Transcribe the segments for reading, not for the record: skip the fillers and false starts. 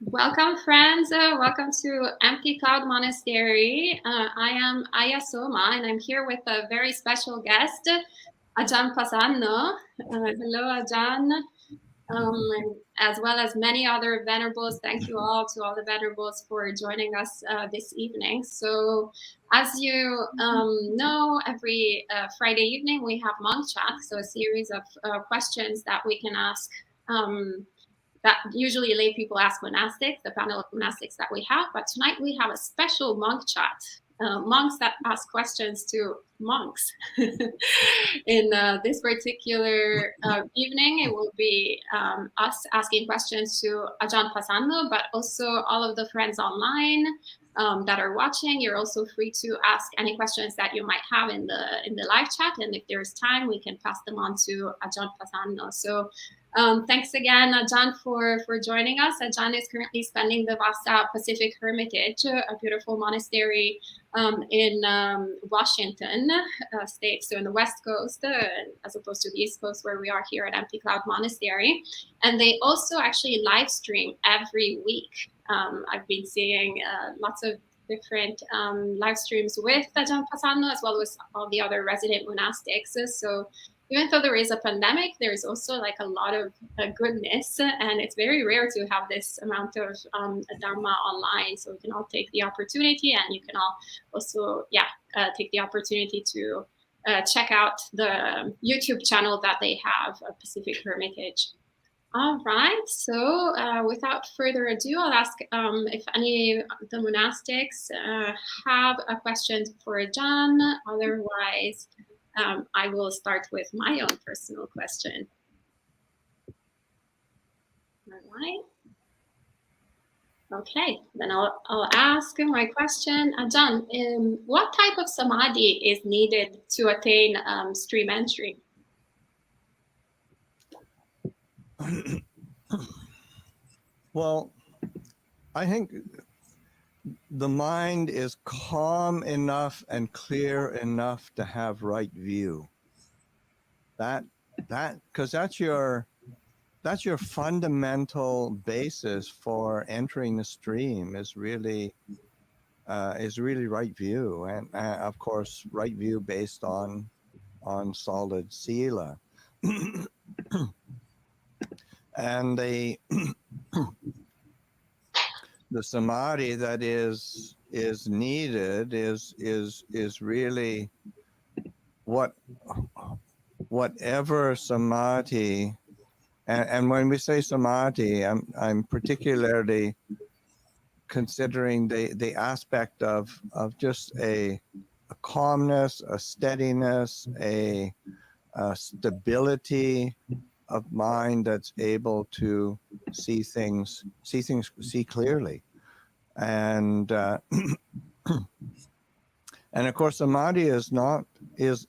Welcome, friends. Welcome to Empty Cloud Monastery. I am Aya Soma, and I'm here with a very special guest, Ajahn Pasanno. Hello, Ajahn. As well as many other venerables. Thank you all to all the venerables for joining us this evening. So, as you know, every Friday evening we have monk chat, so a series of questions that we can ask. That usually lay people ask monastics, the panel of monastics that we have. But tonight we have a special monk chat, monks that ask questions to monks. In this particular evening, it will be us asking questions to Ajahn Pasanno, but also all of the friends online that are watching. You're also free to ask any questions that you might have in the live chat, and if there's time, we can pass them on to Ajahn Pasanno. So thanks again, Ajahn, for joining us. Ajahn is currently spending the Vasa Pacific Hermitage, a beautiful monastery in Washington state, so in the West Coast, as opposed to the East Coast where we are here at Empty Cloud Monastery. And they also actually live stream every week. I've been seeing lots of different live streams with Ajahn Pasanno, as well as all the other resident monastics. So even though there is a pandemic, there's also like a lot of goodness, and it's very rare to have this amount of Dharma online. So we can all take the opportunity, and you can all also, take the opportunity to check out the YouTube channel that they have, Pacific Hermitage. All right, so without further ado, I'll ask if any of the monastics have a question for Ajahn. Otherwise, I will start with my own personal question. All right. Okay, then I'll ask my question. Ajahn, what type of samadhi is needed to attain stream entry? Well, I think the mind is calm enough and clear enough to have right view. Because that's your fundamental basis for entering the stream is really right view, and of course right view based on solid sila. And the samadhi that is needed is really whatever samadhi, and when we say samadhi, I'm particularly considering the aspect of just a calmness, a steadiness, a stability of mind that's able to see clearly, and and of course samadhi is not it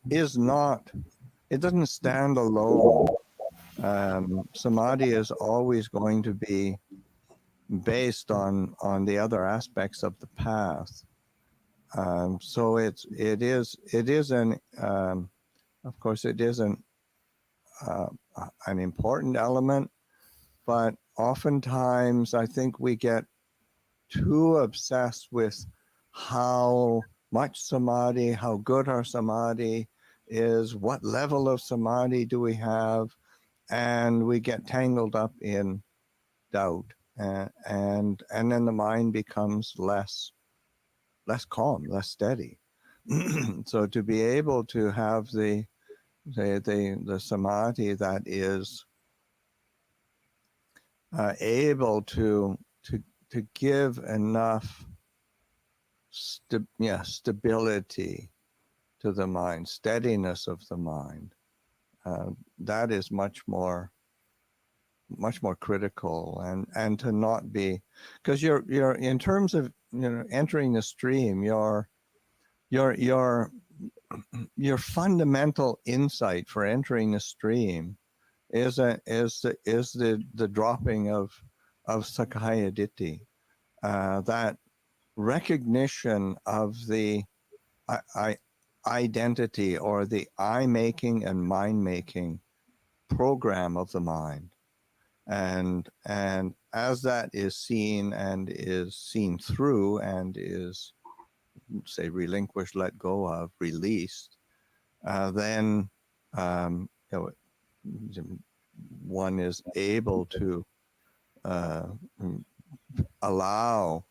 doesn't stand alone. Samadhi is always going to be based on the other aspects of the path. So it is an of course it is an important element, but oftentimes I think we get too obsessed with how much samadhi, how good our samadhi is, what level of samadhi do we have, and we get tangled up in doubt, and then the mind becomes less calm, less steady. So to be able to have the samadhi that is able to give enough stability to the mind, steadiness of the mind, that is much more critical, and to not be, because you're in terms of entering the stream, your fundamental insight for entering the stream is the dropping of Sakaya Ditti, that recognition of the identity or the I making and mind making program of the mind, and as that is seen and is seen through and is, say, relinquished, let go of, released, then one is able to allow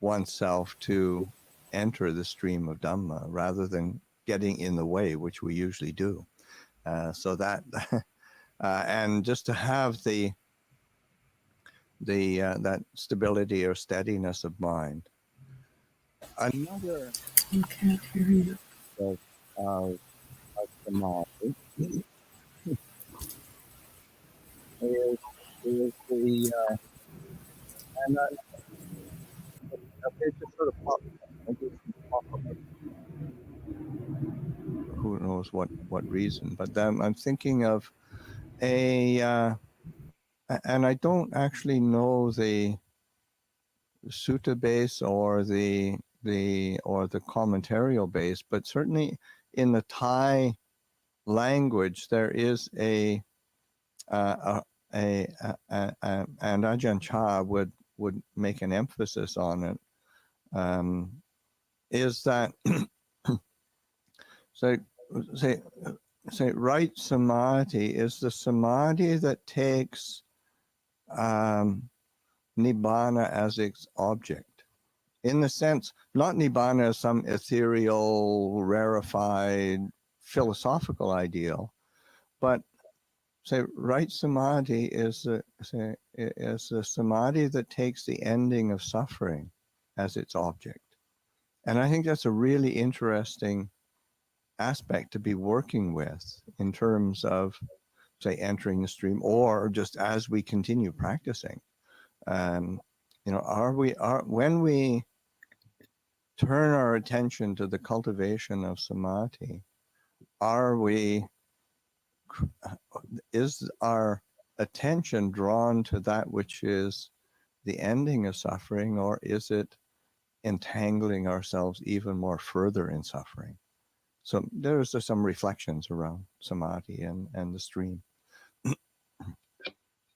oneself to enter the stream of Dhamma rather than getting in the way, which we usually do. So that, and just to have that stability or steadiness of mind. Another of samadhi is the and it just sort of popped up. Who knows what reason? But then I'm thinking of and I don't actually know the sutta base or the commentarial base, but certainly in the Thai language there is and Ajahn Chah would make an emphasis on it. Is that say right samadhi is the samadhi that takes nibbana as its object, in the sense, not nibbana as some ethereal, rarefied philosophical ideal, but say right samadhi is a samadhi that takes the ending of suffering as its object. And I think that's a really interesting aspect to be working with in terms of, say, entering the stream, or just as we continue practicing. When we turn our attention to the cultivation of samadhi, is our attention drawn to that which is the ending of suffering, or is it entangling ourselves even more further in suffering? So there's some reflections around samadhi and the stream.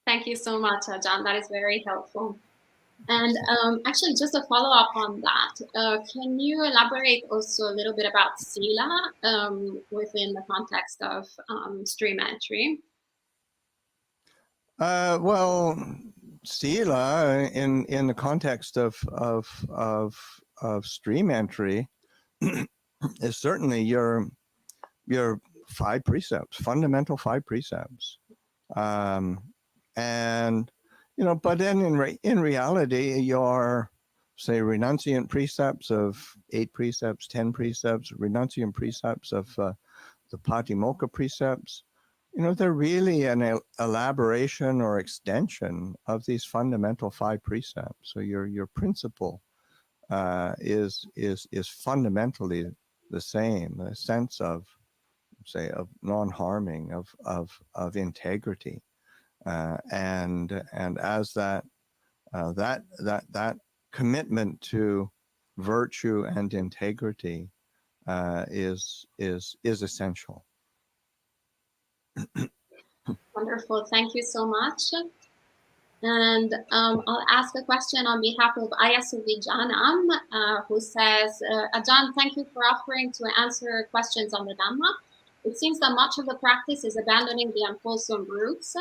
Thank you so much, Ajahn. That is very helpful. And actually, just a follow-up on that, can you elaborate also a little bit about sila within the context of stream entry? Well, sila in the context of stream entry is certainly your 5 precepts, fundamental 5 precepts, and but then in reality, your, say, renunciant precepts of 8 precepts, 10 precepts, renunciant precepts of the Patimokkha precepts, they're really an elaboration or extension of these fundamental 5 precepts. So your principle is fundamentally the same, the sense of, say, of non-harming, of integrity, and as that commitment to virtue and integrity is essential. Wonderful. Thank you so much. And I'll ask a question on behalf of Ayasuvijanam, who says, Ajahn, thank you for offering to answer questions on the Dhamma. It seems that much of the practice is abandoning the unwholesome roots.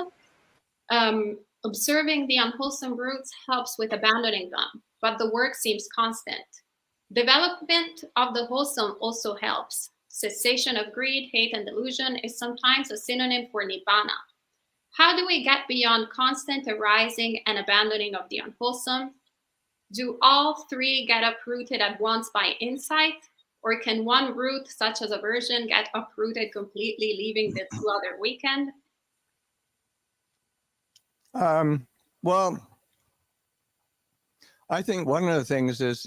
Observing the unwholesome roots helps with abandoning them, but the work seems constant. Development of the wholesome also helps. Cessation of greed, hate, and delusion is sometimes a synonym for nibbana. How do we get beyond constant arising and abandoning of the unwholesome? Do all 3 get uprooted at once by insight? Or can one root, such as aversion, get uprooted completely, leaving the 2 other weakened? Well, I think one of the things is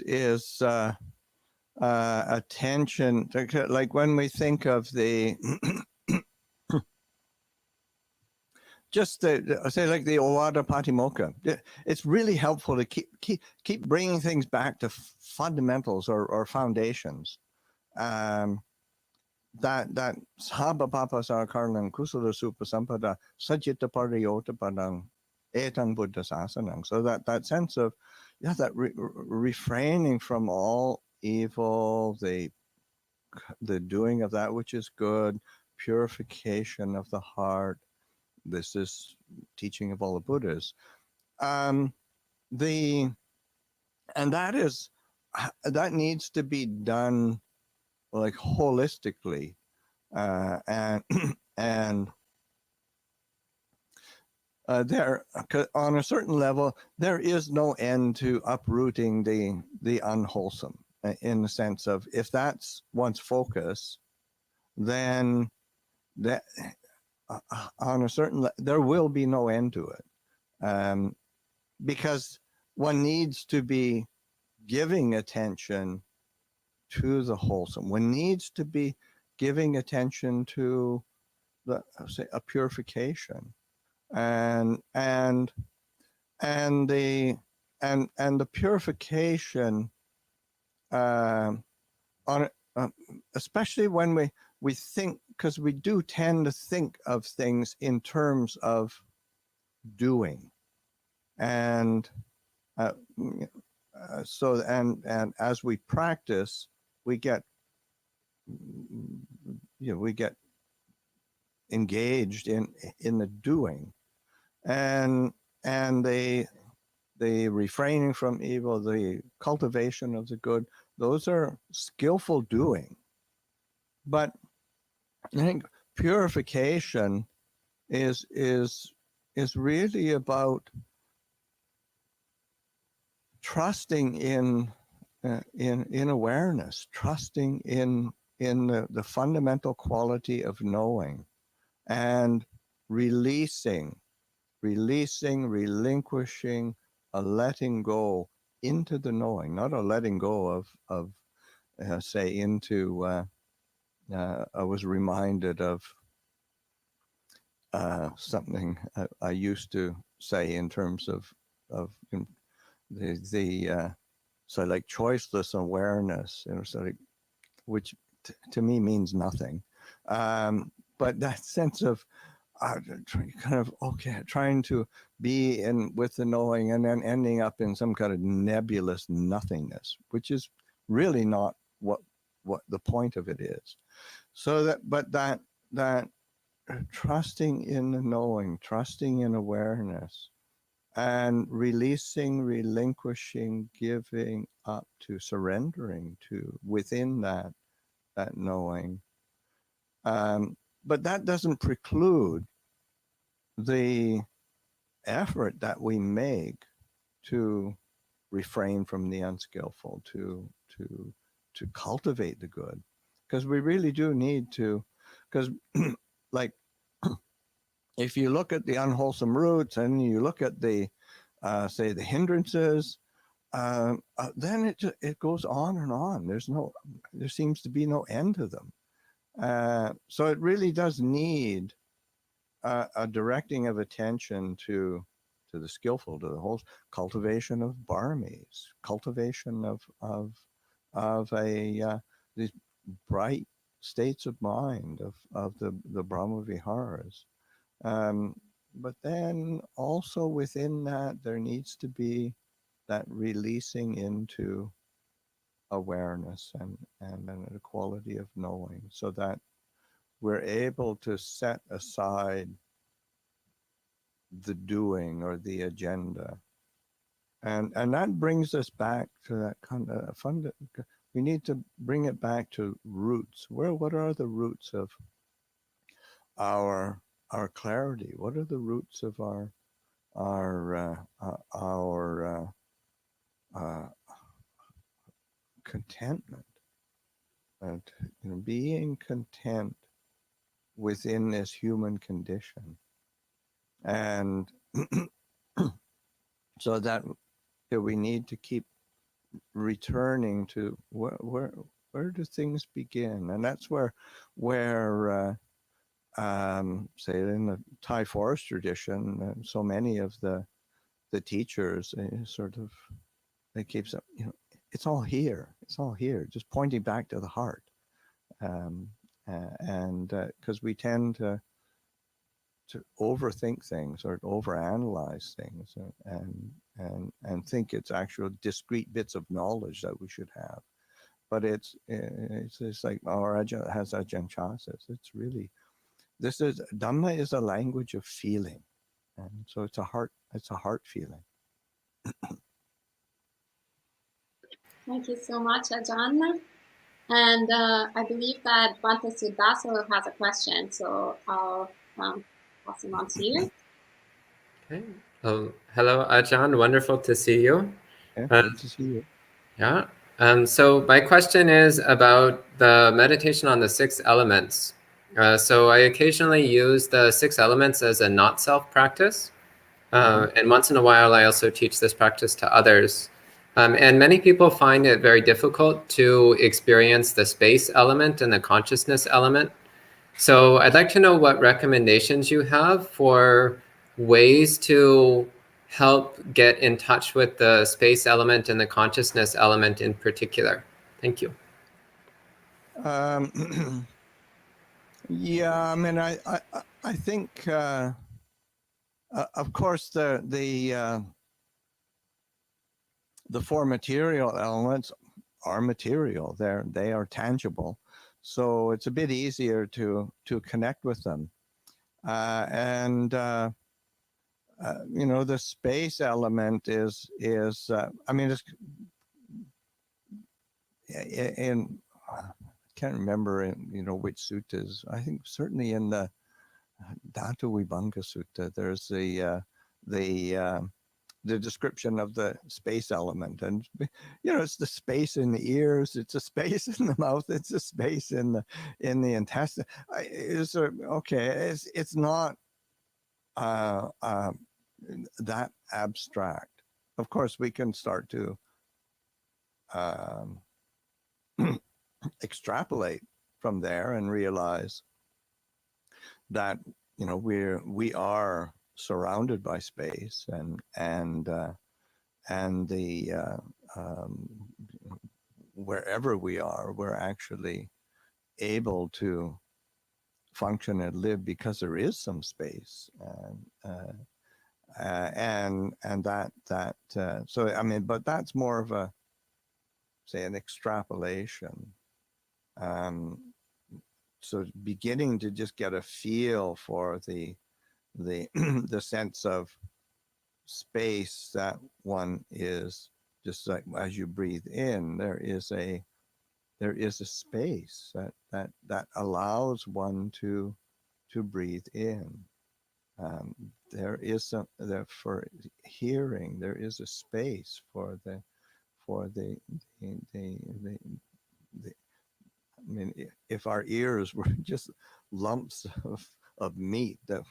attention, like when we think of the just say like the Owada Patimokkha, it's really helpful to keep bringing things back to fundamentals or foundations, that sabha papa sarkarnam kusala supa sampada sajita parayota padang etang buddha sasanang. So that sense of that refraining from all evil, the doing of that which is good, purification of the heart. This is teaching of all the Buddhas. The and that needs to be done like holistically, and and there on a certain level there is no end to uprooting the unwholesome, in the sense of if that's one's focus, then that on a certain there will be no end to it, because one needs to be giving attention to the wholesome. One needs to be giving attention to the, say, a purification, and the and the purification, on especially when we think, because we do tend to think of things in terms of doing, and so and as we practice, we get we get engaged in the doing, and the refraining from evil, the cultivation of the good. Those are skillful doing, but I think purification is really about trusting in awareness, trusting in the fundamental quality of knowing, and relinquishing, a letting go into the knowing, not a letting go of say into. I was reminded of something I used to say in terms of the so like choiceless awareness, so like, which to me means nothing, but that sense of kind of trying to be in with the knowing, and then ending up in some kind of nebulous nothingness, which is really not what the point of it is. So that trusting in the knowing, trusting in awareness, and releasing, relinquishing, giving up to, surrendering to within that knowing. But that doesn't preclude the effort that we make to refrain from the unskillful, to cultivate the good, because we really do need to, because like if you look at the unwholesome roots and you look at the say the hindrances, then it goes on and on. There seems to be no end to them. So it really does need a directing of attention to the skillful, to the whole cultivation of baramis, cultivation of these bright states of mind of the Brahma Viharas. But then also within that, there needs to be that releasing into awareness and the quality of knowing, so that we're able to set aside the doing or the agenda. And that brings us back to that kind of we need to bring it back to roots. What are the roots of our clarity? What are the roots of our contentment? And being content within this human condition, and so that we need to keep returning to where do things begin, and that's where say in the Thai forest tradition, so many of the teachers sort of they keep it's all here, just pointing back to the heart, and because we tend to overthink things or overanalyze things, and think it's actual discrete bits of knowledge that we should have. But it's like our as Ajahn Chah says, it's really, this is, Dhamma is a language of feeling, and so it's a heart feeling. Thank you so much, Ajahn. And I believe that Bhante Sudaso has a question, so I'll pass him on to you. Okay. Hello, Ajahn. Wonderful to see you. Yeah, good to see you. Yeah. So my question is about the meditation on the 6 elements. So I occasionally use the 6 elements as a not self practice. And once in a while, I also teach this practice to others. And many people find it very difficult to experience the space element and the consciousness element. So I'd like to know what recommendations you have for ways to help get in touch with the space element and the consciousness element in particular. Thank you. Yeah, I mean, I think, of course, the 4 material elements are material. They are tangible, so it's a bit easier to connect with them. And you know, the space element is I mean, it's in, I can't remember you know which suttas. I think certainly in the Dhatu Vibhanga Sutta, there's the description of the space element, and you know, it's the space in the ears, it's a space in the mouth, it's a space in the intestine. It's not that abstract. Of course, we can start to extrapolate from there and realize that, you know, we are surrounded by space, and the wherever we are, we're actually able to function and live because there is some space, and that so I mean, but that's more of a, say, an extrapolation. So beginning to just get a feel for the the sense of space that one is, just like as you breathe in, there is a space that allows one to breathe in. There is some there for hearing. There is a space for the the I mean, if our ears were just lumps of meat that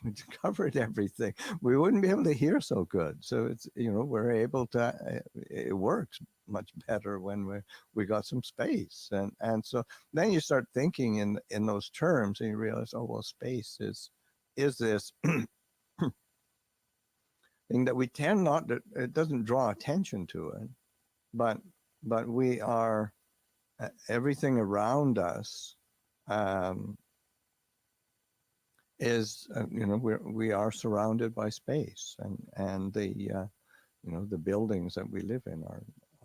covered everything, we wouldn't be able to hear so good. So it's, you know, we're able to, it works much better when we got some space. And so then you start thinking in those terms, and you realize, oh, well, space is this thing that we tend not to, it doesn't draw attention to it, but we are, everything around us is, you know, we are surrounded by space, and the you know, the buildings that we live in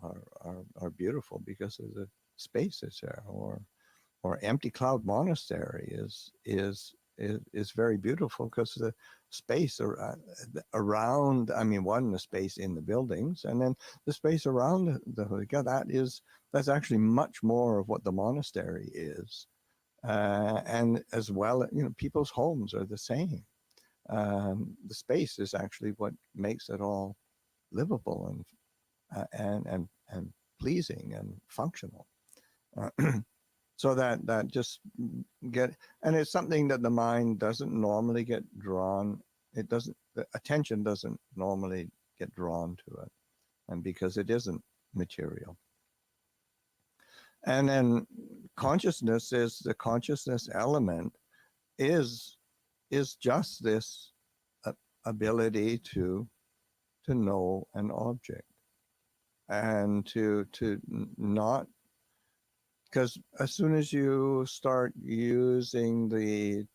are beautiful because of the space is there. Or Empty Cloud Monastery is very beautiful because the space around, I mean, one, the space in the buildings, and then the space around the Hoika, that's actually much more of what the monastery is. And as well, you know, people's homes are the same. The space is actually what makes it all livable and pleasing and functional. So that just get, and it's something that the mind doesn't normally get drawn. The attention doesn't normally get drawn to it, and because it isn't material. And then consciousness is the consciousness element is just this ability to know an object, and to not because as soon as you start using the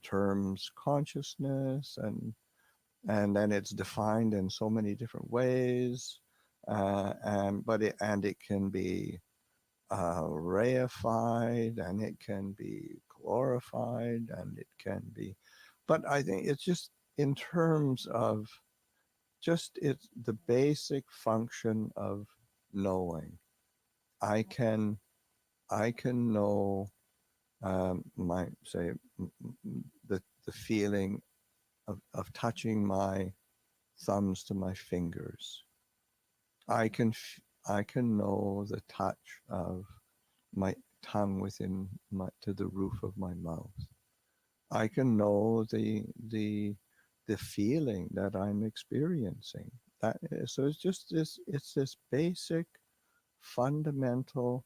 terms consciousness, and then it's defined in so many different ways, and it can be reified, and it can be glorified, and it can be, but I think it's just in terms of just it's the basic function of knowing. I can know my say the feeling of touching my thumbs to my fingers. I can know the touch of my tongue within to the roof of my mouth. I can know the feeling that I'm experiencing. So it's just this basic fundamental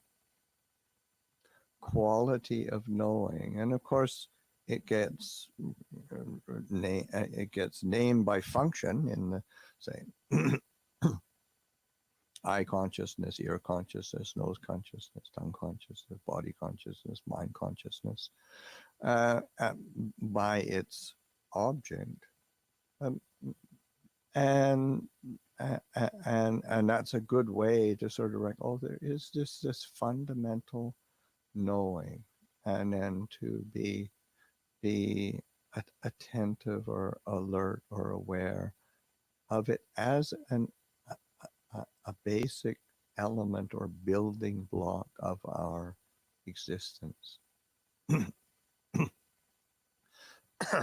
quality of knowing, and of course it gets named by function in the say eye consciousness, ear consciousness, nose consciousness, tongue consciousness, body consciousness, mind consciousness, by its object, and that's a good way to sort of there is this fundamental knowing, and then to be attentive or alert or aware of it as a basic element or building block of our existence.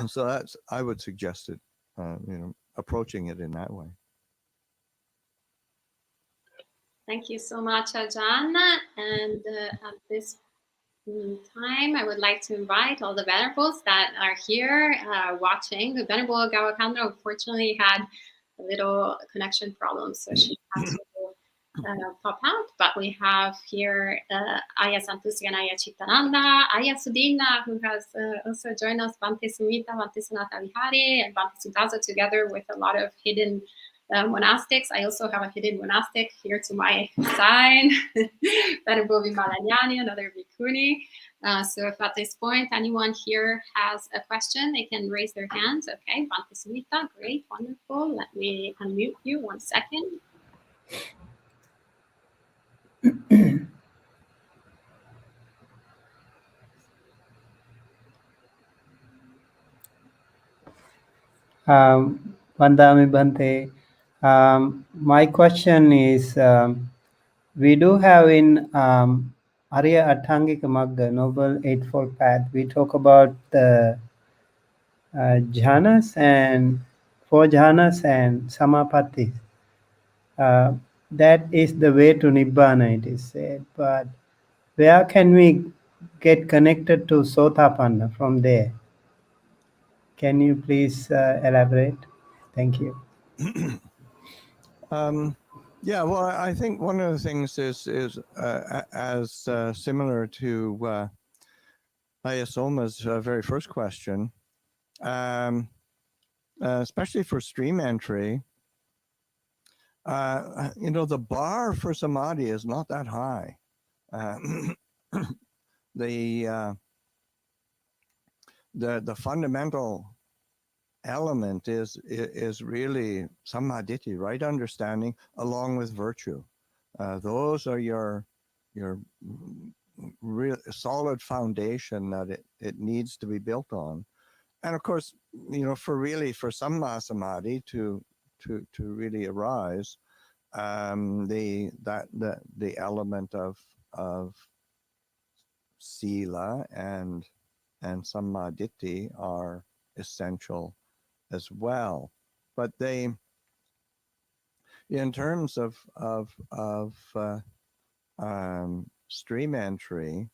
So that's, I would suggest it, approaching it in that way. Thank you so much, Ajahn. And at this time, I would like to invite all the Venerables that are here watching. The Venerable Gawakandra unfortunately had a little connection problem, so she had to pop out. But we have here Aya Santusi and Aya Chitananda, Aya Sudina, who has also joined us, Bhante Sumita, Bhante Sunata Vihari, and Bhante Sudaza, together with a lot of hidden monastics. I also have a hidden monastic here to my side, Venerable Vimalanyani, another Bhikkhuni. So if at this point anyone here has a question, they can raise their hands. Okay, Bhante Sumita, great, wonderful. Let me unmute you 1 second. Vandami Bhante. My question is, we do have in Arya Atangika Magga, Noble Eightfold Path, we talk about the jhanas and 4 jhanas and samapatti. That is the way to Nibbana, it is said. But where can we get connected to Sotapanna from there? Can you please elaborate? Thank you. Yeah, well, I think one of the things is as similar to Ayasoma's very first question, especially for stream entry. The bar for samadhi is not that high. The fundamental element is really samadhi, right understanding, along with virtue. Those are your real solid foundation that it needs to be built on. And of course, for samma samadhi to really arise, the element of sila and sammaditthi are essential as well. But they, in terms of stream entry,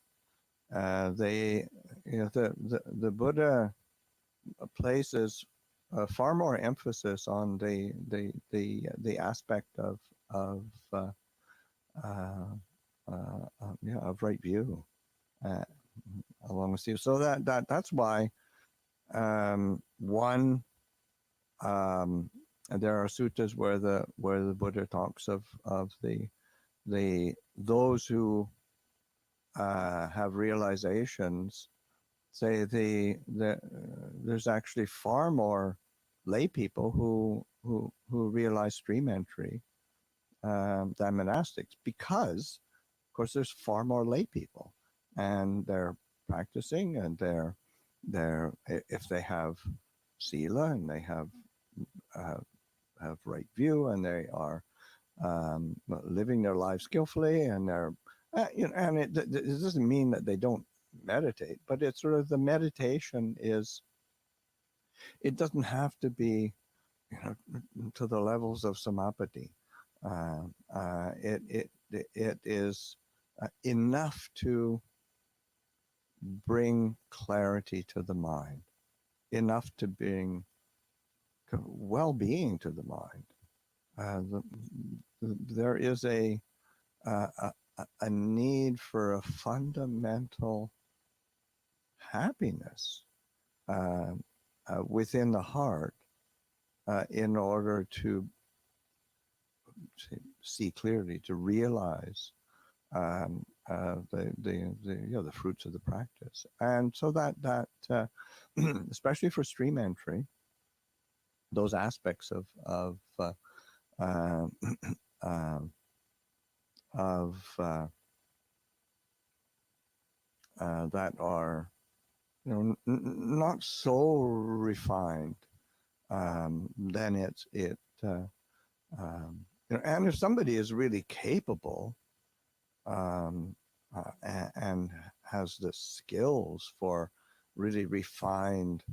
the Buddha places far more emphasis on the aspect of right view, along with you. So that's why one there are suttas where the Buddha talks of the those who have realizations say there's actually far more lay people who realize stream entry than monastics, because of course there's far more lay people, and they're practicing, and they're if they have sila, and they have right view, and they are living their lives skillfully, and they're and it doesn't mean that they don't meditate, but it's sort of the meditation is, it doesn't have to be to the levels of samapati. It is enough to bring clarity to the mind, enough to bring well-being to the mind. There is a need for a fundamental happiness within the heart in order to see clearly, to realize the fruits of the practice. And so that especially for stream entry, those aspects of that are not so refined, then and if somebody is really capable and has the skills for really refined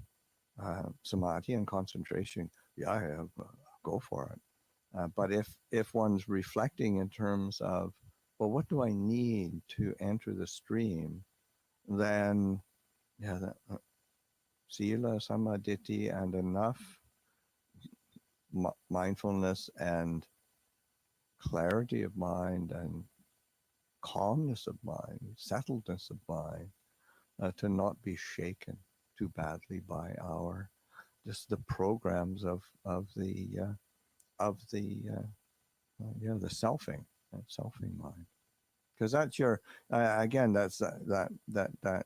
samadhi and concentration, go for it. But if one's reflecting in terms of, well, what do I need to enter the stream, then sila, samadhi, and enough mindfulness and clarity of mind and calmness of mind, settledness of mind, to not be shaken too badly by just the programs of the selfing mind, because that's your again, that's that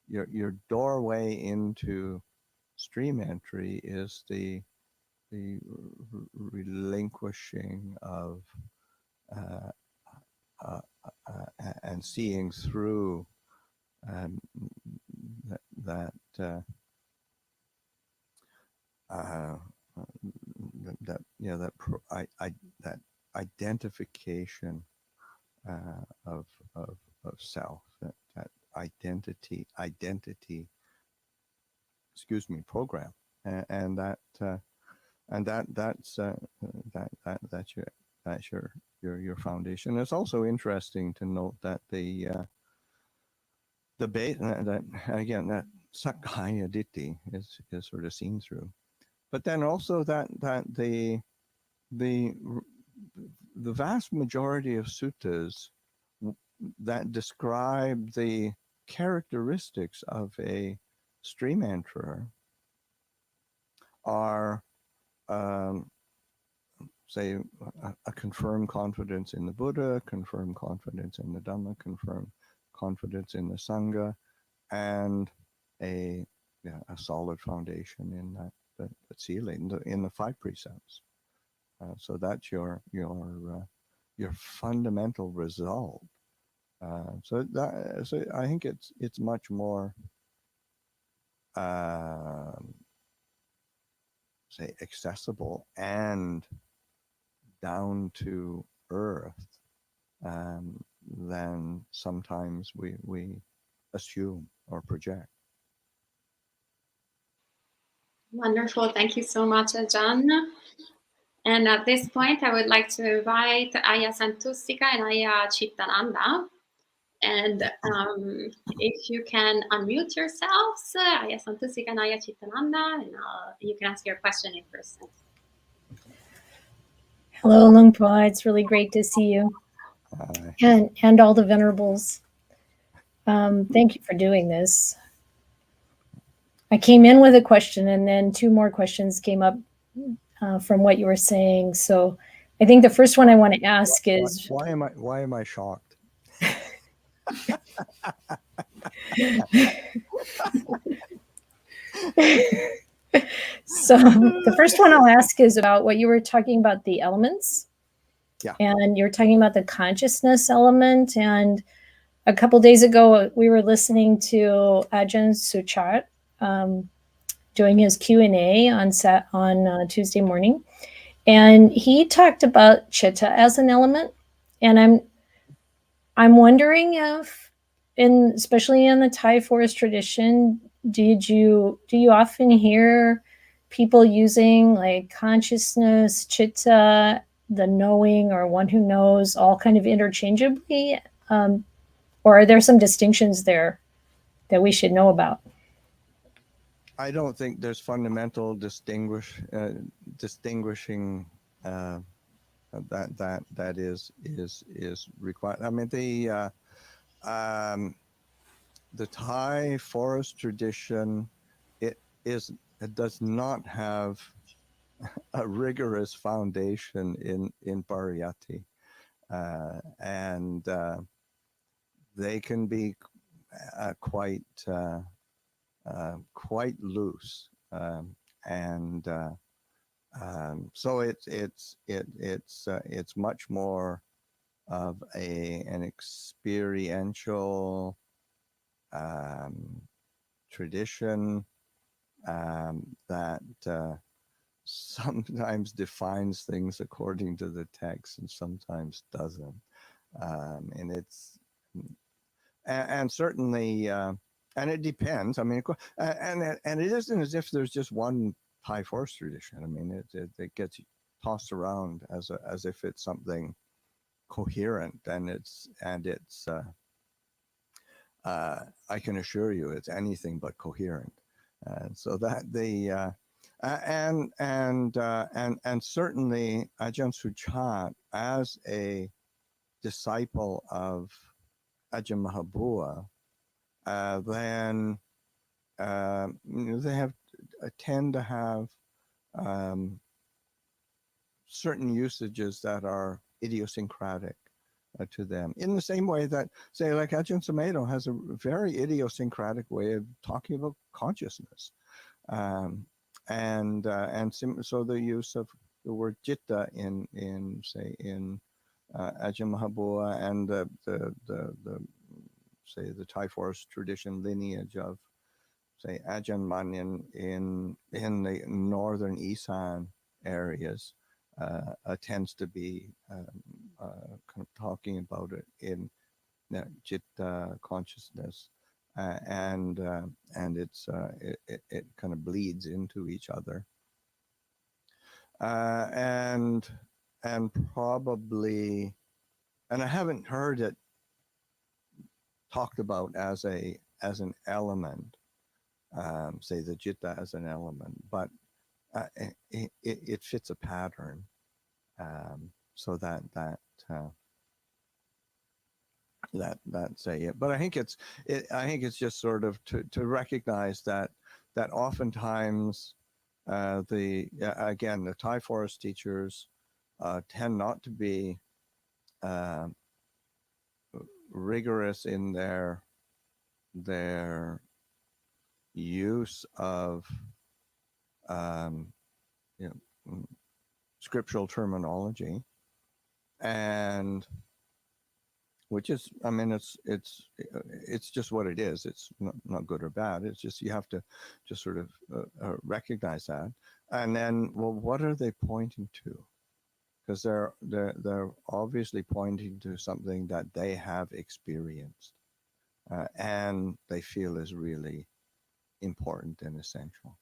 your doorway into stream entry is the relinquishing of and seeing through that identification of self, that identity program, and that's your foundation. It's also interesting to note that the base, that again, that sakkaya ditthi is sort of seen through, but then also that the vast majority of suttas that describe the characteristics of a stream enterer are say a confirmed confidence in the Buddha, confirmed confidence in the Dhamma, confirmed confidence in the Sangha, and a solid foundation in that sila, in the 5 precepts. So that's your fundamental result. So I think it's much more say accessible and down to earth than sometimes we assume or project. Wonderful. Thank you so much, Ajahn. And at this point, I would like to invite Ayya Santusika and Ayya Chittananda. And if you can unmute yourselves, Ayya Santusika and Ayya Chittananda, and you can ask your question in person. Hello, Lungpa. It's really great to see you. And all the venerables. Thank you for doing this. I came in with a question, and then 2 more questions came up from what you were saying. So I think the first one I want to ask is why am I shocked? So the first one I'll ask is about what you were talking about, the elements. Yeah. And you're talking about the consciousness element. And a couple days ago, we were listening to Ajahn Suchat doing his Q&A on Tuesday morning. And he talked about chitta as an element. And I'm wondering if, especially in the Thai forest tradition, do you often hear people using like consciousness, chitta, the knowing, or one who knows, all kind of interchangeably? Or are there some distinctions there that we should know about? I don't think there's fundamental distinguishing that is required. I mean, the Thai forest tradition, it does not have a rigorous foundation in pariyatti, and they can be quite loose, and so it's much more of an experiential tradition that sometimes defines things according to the text and sometimes doesn't, and it's and certainly and it depends. I mean, and it isn't as if there's just one Thai forest tradition. I mean, it gets tossed around as if it's something coherent, and it's I can assure you it's anything but coherent. So that and certainly Ajahn Suchat, as a disciple of Ajahn Mahabua, then they tend to have certain usages that are idiosyncratic to them, in the same way that, say, like Ajahn Sumedho has a very idiosyncratic way of talking about consciousness, so the use of the word citta in Ajahn Mahabua and the say the Thai forest tradition lineage of, say, Ajahn Mun in the northern Isan areas tends to be kind of talking about it in citta, consciousness, and it kind of bleeds into each other, and probably, and I haven't heard it talked about as an element, say the citta as an element, but it fits a pattern, so that say it. But I think it's just sort of to recognize that oftentimes again the Thai forest teachers tend not to be rigorous in their use of scriptural terminology, and which is, I mean, it's just what it is. It's not good or bad. It's just you have to just sort of recognize that, and then, well, what are they pointing to? Because they're obviously pointing to something that they have experienced, and they feel is really important and essential.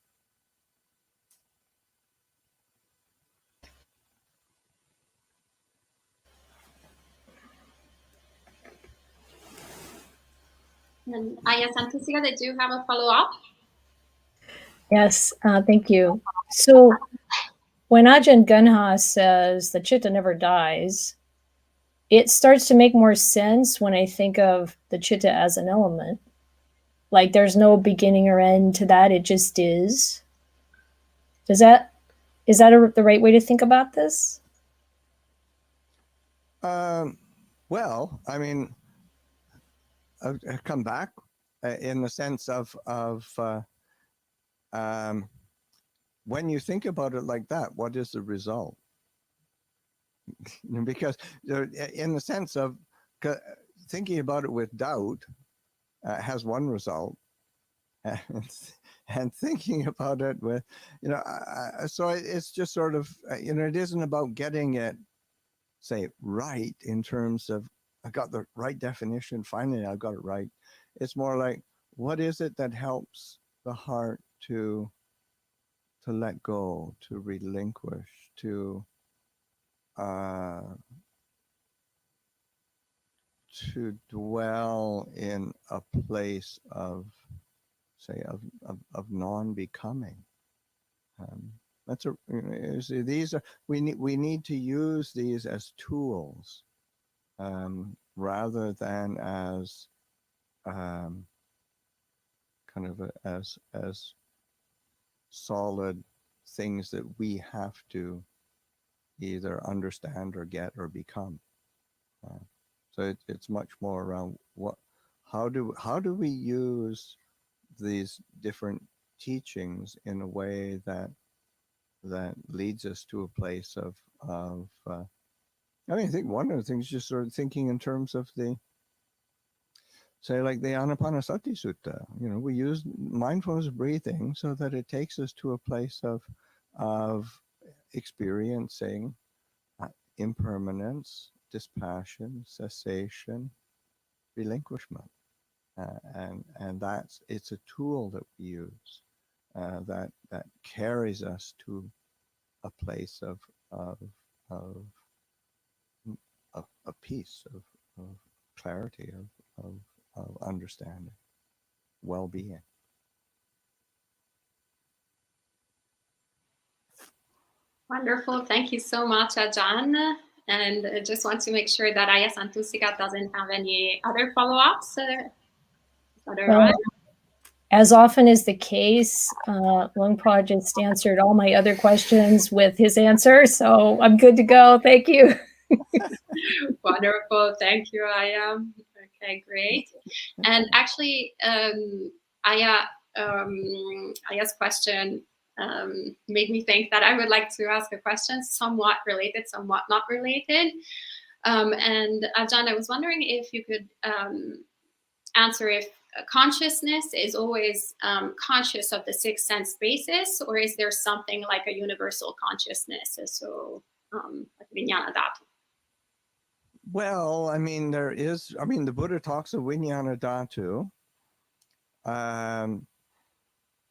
And Aya Santisiga, did you have a follow-up? Yes, thank you. So when Ajahn Gunha says the citta never dies, it starts to make more sense when I think of the citta as an element. Like there's no beginning or end to that, it just is. Is that the right way to think about this? Well, I mean, I come back in the sense of when you think about it like that, what is the result? Because in the sense of thinking about it with doubt has one result, and thinking about it with, so it's just sort of, it isn't about getting it, say, right in terms of, I got the right definition, finally I got it right. It's more like, what is it that helps the heart to let go, to relinquish, to dwell in a place of, say, of non-becoming. That's a, you see, these are, we need to use these as tools, rather than as kind of as solid things that we have to either understand or get or become. So it's much more around how do we use these different teachings in a way that leads us to a place of I mean, I think one of the things is just sort of thinking in terms of the, say, like the Anapanasati Sutta. We use mindfulness breathing so that it takes us to a place of experiencing impermanence, dispassion, cessation, relinquishment, and it's a tool that we use that carries us to a place of peace, of clarity, of understanding, well-being. Wonderful. Thank you so much, Ajahn. And I just want to make sure that Aya Santusika doesn't have any other follow-ups. Well, as often is the case, Lungpa just answered all my other questions with his answer, so I'm good to go. Thank you. Wonderful. Thank you, Aya. Okay, great. And actually, Aya's question made me think that I would like to ask a question somewhat related, somewhat not related. And Ajahn, I was wondering if you could answer if consciousness is always conscious of the six sense basis, or is there something like a universal consciousness? So, like vijnana dhatu. Well, I mean, the Buddha talks of vijnana dhatu,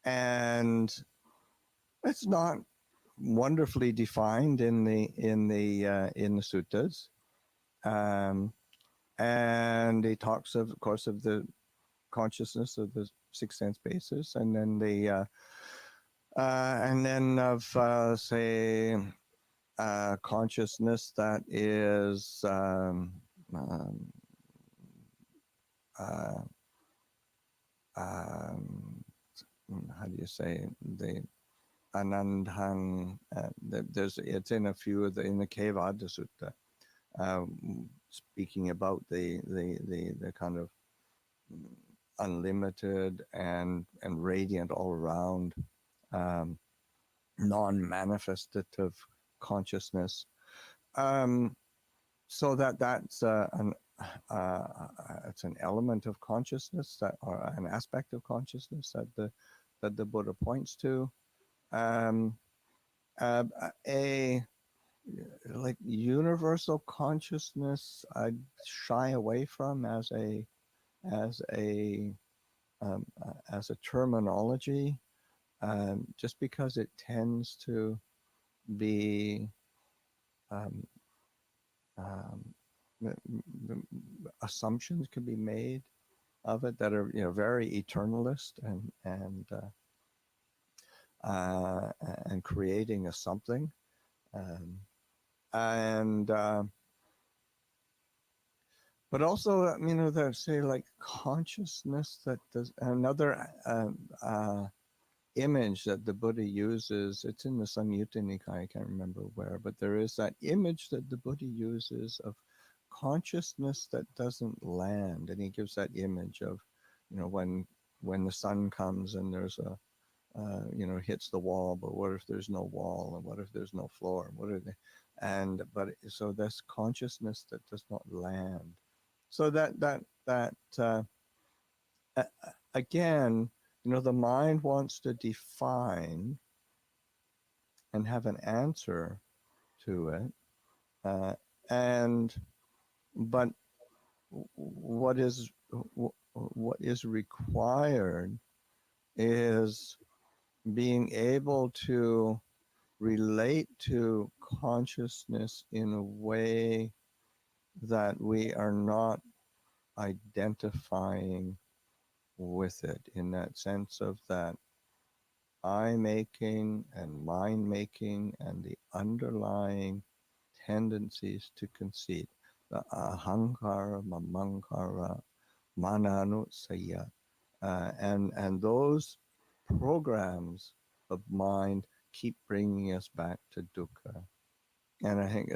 and it's not wonderfully defined in the suttas, and he talks of course, of the consciousness of the six sense basis, and then of say consciousness that is how do you say, the Anandhang, it's in a few of in the Kevada Sutta, speaking about the kind of unlimited and radiant all around non-manifestative consciousness. So that's it's an element of consciousness, or an aspect of consciousness that the Buddha points to. A like universal consciousness, I'd shy away from as a terminology, just because it tends to be assumptions can be made of it that are very eternalist and creating a something, but also that, say, like consciousness that does another image that the Buddha uses. It's in the Samyutta Nikaya, I can't remember where, but there is that image that the Buddha uses consciousness that doesn't land. And he gives that image of, when the sun comes and there's a, hits the wall, but what if there's no wall, and what if there's no floor? What are they? So this consciousness that does not land. So again, the mind wants to define and have an answer to it, but what is required is being able to relate to consciousness in a way that we are not identifying with it, in that sense of that I making and mind making and the underlying tendencies to conceit, the ahankara, mamankara, mananusaya, and those programs of mind keep bringing us back to dukkha. And I think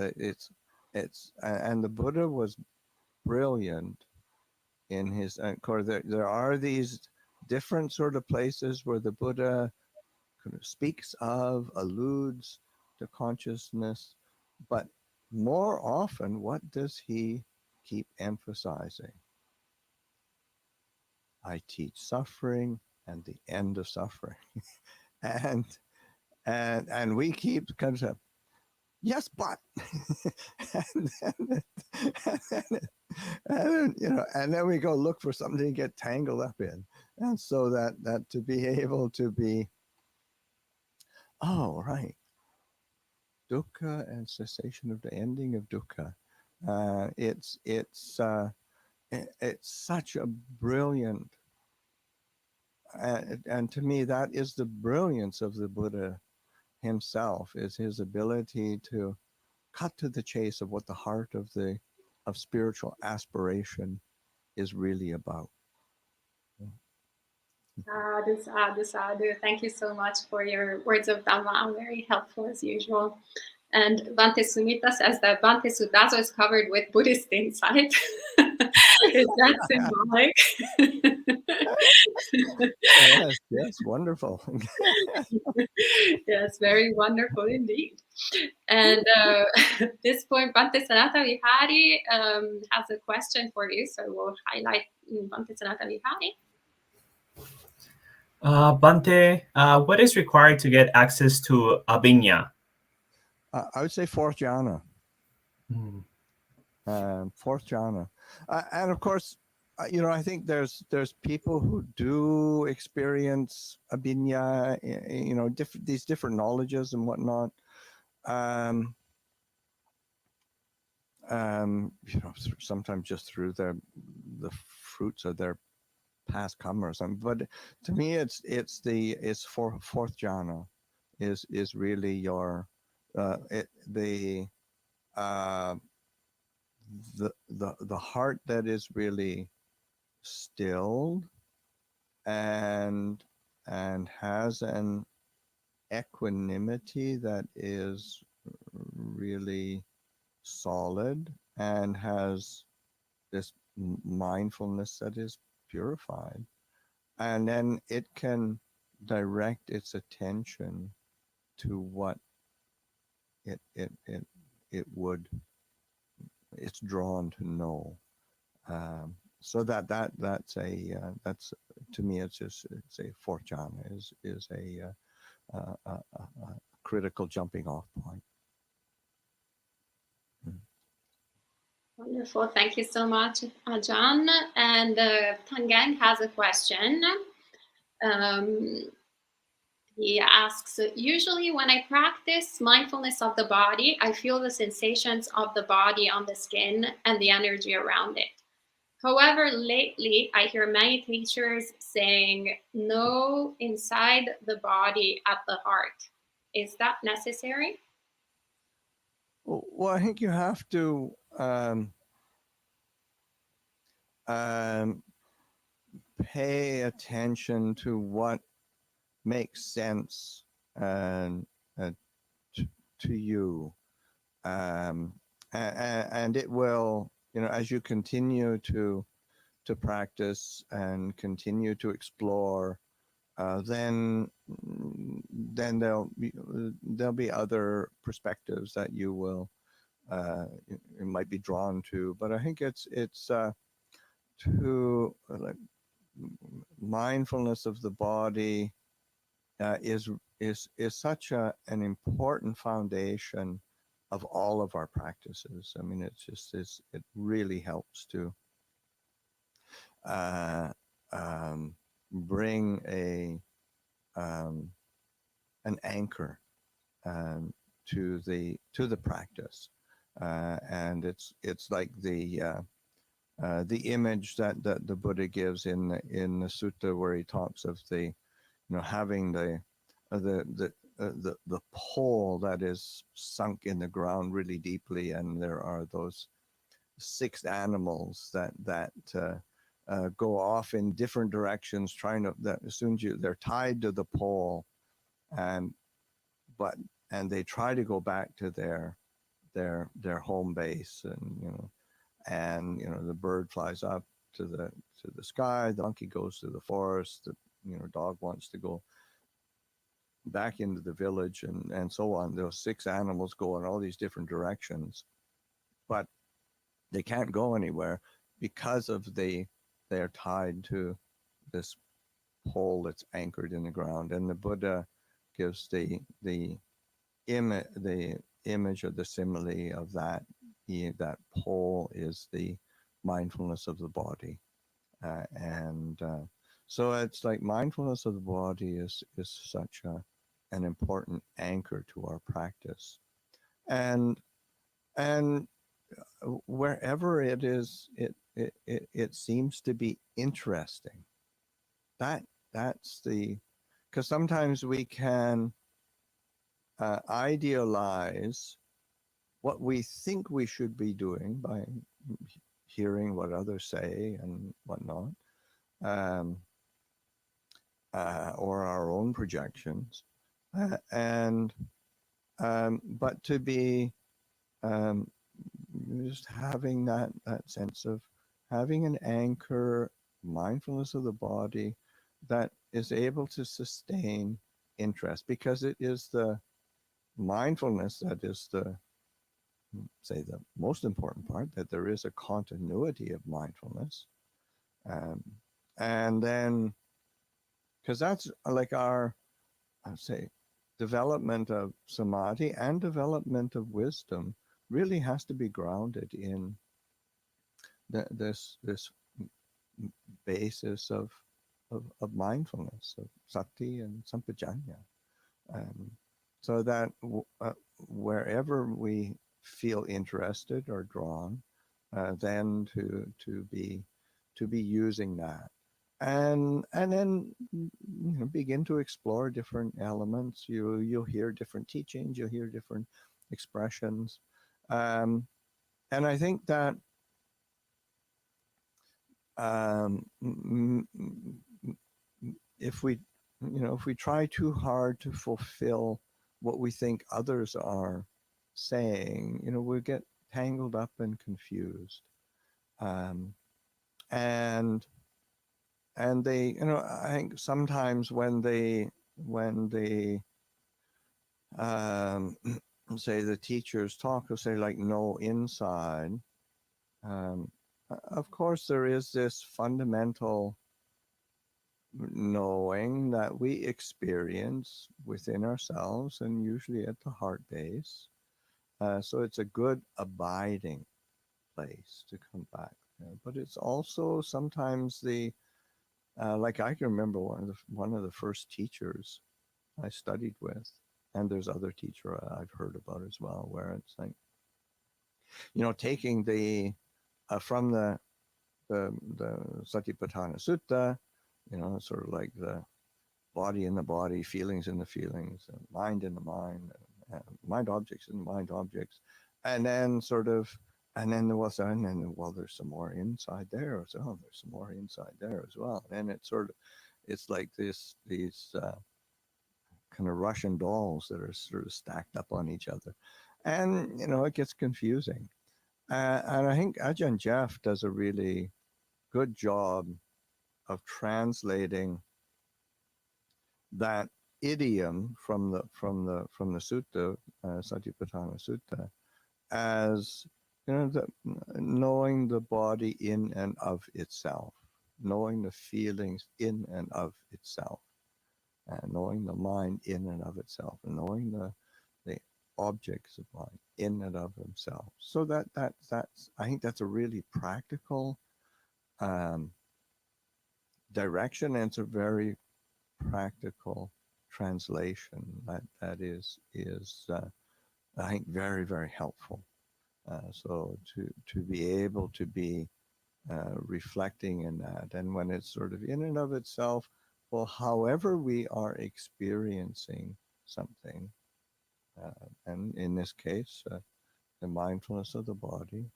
and the Buddha was brilliant in his, of course, there are these different sort of places where the Buddha kind of speaks of, alludes to consciousness, but more often, what does he keep emphasizing? I teach suffering and the end of suffering. and we keep kind of, yes, but and then we go look for something to get tangled up in. And so that to be able to be, oh, right, dukkha and cessation of the ending of dukkha. It's such a brilliant, and to me that is the brilliance of the Buddha himself, is his ability to cut to the chase of what the heart of spiritual aspiration is really about. Sadhu, sadhu, sadhu. Thank you so much for your words of Dhamma. Very helpful as usual. And Bhante Sumita says that Bhante Sudaso is covered with Buddhist insight. Is that symbolic? Yes, wonderful. Yes, very wonderful indeed. And at this point, Bhante Sanata Vihari has a question for you, so we'll highlight Bhante Sanata Vihari. Bhante, what is required to get access to Abhinya? I would say fourth jhana. Fourth jhana. And of course, I think there's people who do experience abhinya, these different knowledges and whatnot. Sometimes just through the fruits of their past karma or something. But to me, it's fourth jhana is really your the heart that is really stilled and has an equanimity that is really solid and has this mindfulness that is purified, and then it can direct its attention to what it's drawn to know. So that's to me, it's a fourth jhana is a critical jumping off point. Wonderful. Thank you so much, Ajahn. And Tangang has a question. He asks, usually when I practice mindfulness of the body, I feel the sensations of the body on the skin and the energy around it. However, lately I hear many teachers saying, no, inside the body at the heart. Is that necessary? Well, I think you have to pay attention to what makes sense to you, and it will as you continue to practice and continue to explore, then there'll be other perspectives that you might be drawn to. But I think it's to like mindfulness of the body is such an important foundation of all of our practices. I mean, it really helps to bring an anchor to the practice, and it's like the image that the Buddha gives in the sutta, where he talks of having the pole that is sunk in the ground really deeply, and there are those 6 animals that go off in different directions, as soon as they're tied to the pole, and they try to go back to their home base, and the bird flies up to the sky, the monkey goes to the forest, the dog wants to go back into the village, and so on. Those 6 animals go in all these different directions, but they can't go anywhere because of they're tied to this pole that's anchored in the ground. And the Buddha gives the image or the simile of that pole is the mindfulness of the body, and so it's like mindfulness of the body is such an important anchor to our practice, and wherever it is, it seems to be interesting. That's because sometimes we can idealize what we think we should be doing by hearing what others say and whatnot, or our own projections, but to be just having that sense of having an anchor, mindfulness of the body that is able to sustain interest, because it is the mindfulness that is the most important part, that there is a continuity of mindfulness, and then because that's like our, I'd say, development of samadhi and development of wisdom really has to be grounded in this basis of mindfulness, of sati and sampajanya, so that wherever we feel interested or drawn, then to be using that, and then begin to explore different elements. You'll hear different teachings, you'll hear different expressions, and I think that if we try too hard to fulfill what we think others are saying, we'll get tangled up and confused, and they, I think sometimes when they say the teachers talk, they'll say like no inside. Of course, there is this fundamental knowing that we experience within ourselves, and usually at the heart base. So it's a good abiding place to come back. But it's also sometimes like I can remember one of the first teachers I studied with, and there's other teacher I've heard about as well, where it's like, taking from the Satipatthana Sutta, sort of like the body in the body, feelings in the feelings, mind in the mind, mind objects in mind objects, and then there's some more inside there as well. There's some more inside there as well, and it's like these kind of Russian dolls that are sort of stacked up on each other, and it gets confusing. And I think Ajahn Jeff does a really good job of translating that idiom from the sutta, Satipatthana Sutta, as knowing the body in and of itself, knowing the feelings in and of itself, and knowing the mind in and of itself, and knowing the objects of mind in and of themselves. So that's I think that's a really practical direction, and it's a very practical translation that is I think very, very helpful. So to be able to be reflecting in that, and when it's sort of in and of itself, well, however we are experiencing something, and in this case, the mindfulness of the body,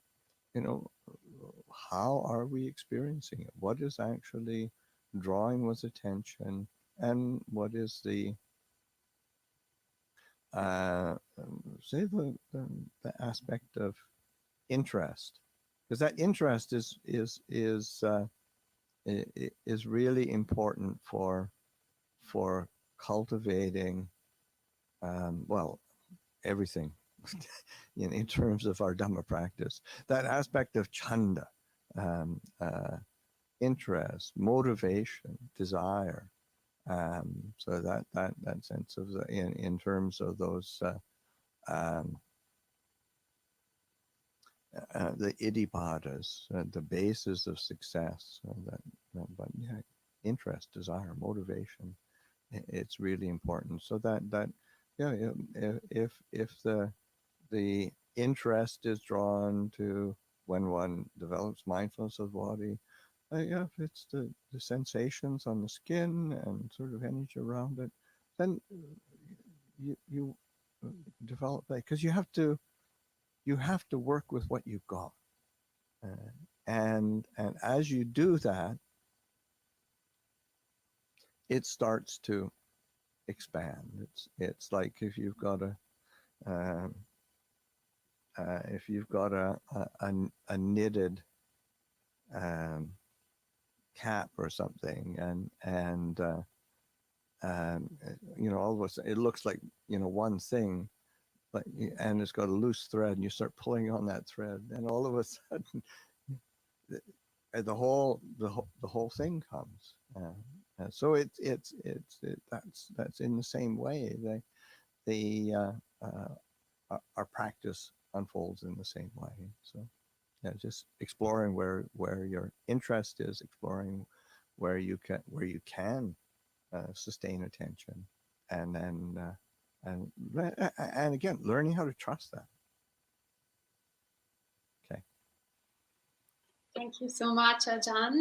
how are we experiencing it? What is actually drawing one's attention, and what is the say the aspect of interest, because that interest is really important for cultivating well, everything in terms of our Dhamma practice. That aspect of chanda, interest, motivation, desire. So that sense of in terms of those the iddhipadas, the basis of success. But yeah, interest, desire, motivation. It's really important. So that yeah, if the interest is drawn to when one develops mindfulness of the body, yeah, if it's the sensations on the skin and sort of energy around it, then you develop that, because you have to work with what you've got, and as you do that, it starts to expand. It's like if you've got a knitted cap or something, and all of a sudden it looks like one thing, but and it's got a loose thread, and you start pulling on that thread, and all of a sudden the whole thing comes. So that's in the same way. Our practice unfolds in the same way. So yeah, just exploring where your interest is, exploring where you can sustain attention, and then and again, learning how to trust that. Okay. Thank you so much, Ajahn.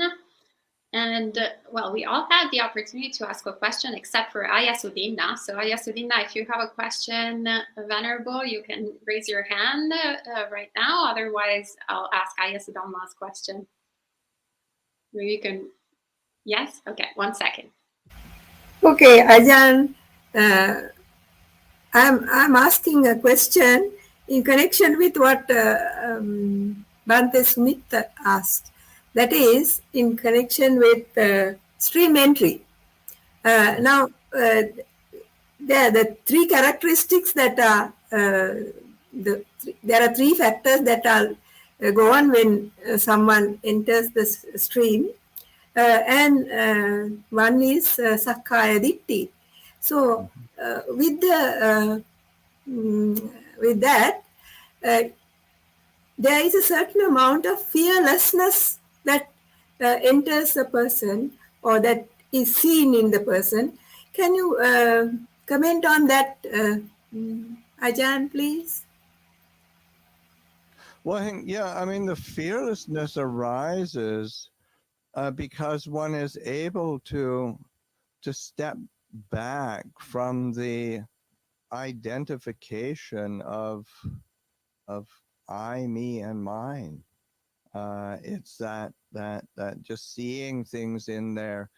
And well, we all had the opportunity to ask a question except for Ayasudina. So Ayasudina, if you have a question, Venerable, you can raise your hand right now. Otherwise, I'll ask Ayasudama's question. Maybe you can, yes? Okay, 1 second. Okay, Ajahn, I'm asking a question in connection with what Bhante Smith asked. That is, in connection with stream entry. Now, there are the three characteristics that are, there are three factors that are go on when someone enters the stream. And one is Sakkaya Ditti. So, with that, there is a certain amount of fearlessness that enters a person, or that is seen in the person. Can you comment on that, Ajahn, please? Well, I think, yeah, I mean, the fearlessness arises because one is able to step back from the identification of I, me, and mine. It's that just seeing things in their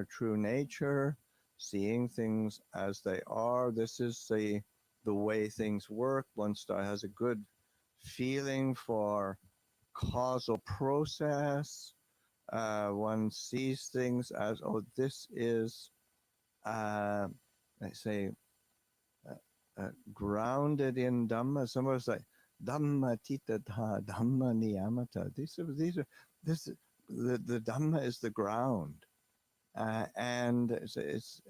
true nature, seeing things as they are. This is the way things work. One has a good feeling for causal process. One sees things as, oh, this is, let's say, grounded in Dhamma. Some of us like Dhamma titata, Dhamma niyamata. The Dhamma is the ground, and it's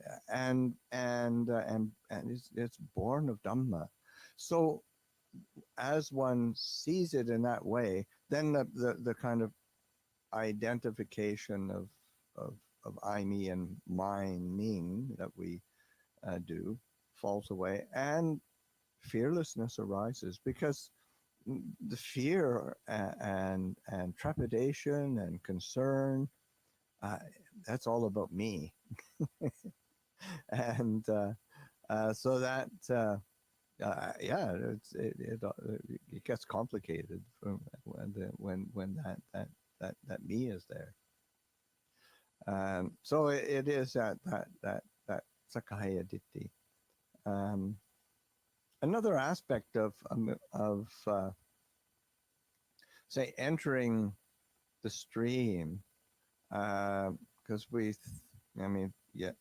born of Dhamma. So as one sees it in that way, then the kind of identification of I, me, and mine, Ning that we do falls away, and fearlessness arises, because the fear and trepidation and concern, that's all about me. And so that yeah, it gets complicated when that me is there. So it is that Sakaya Ditti. Another aspect of say entering the stream, because